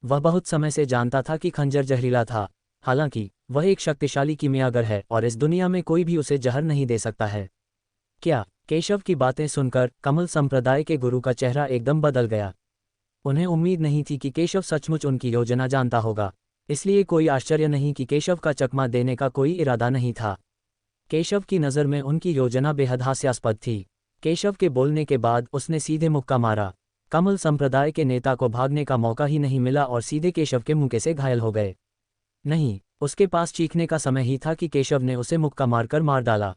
वह बहुत समय से जानता था कि खंजर जहरीला था। हालांकि वह एक शक्तिशाली कीमियागर है और इस दुनिया में कोई भी उसे जहर नहीं दे सकता है। क्या? केशव की बातें सुनकर कमल संप्रदाय के गुरु का चेहरा एकदम बदल गया। उन्हें उम्मीद नहीं थी कि केशव सचमुच उनकी योजना जानता होगा, इसलिए कोई आश्चर्य नहीं कि केशव का चकमा देने का कोई इरादा नहीं था। केशव की नज़र में उनकी योजना बेहद हास्यास्पद थी। केशव के बोलने के बाद उसने सीधे मुक्का मारा। कमल संप्रदाय के नेता को भागने का मौका ही नहीं मिला और सीधे केशव के मुक्के से घायल हो गए। नहीं, उसके पास चीखने का समय ही था कि केशव ने उसे मुक्का मारकर मार डाला।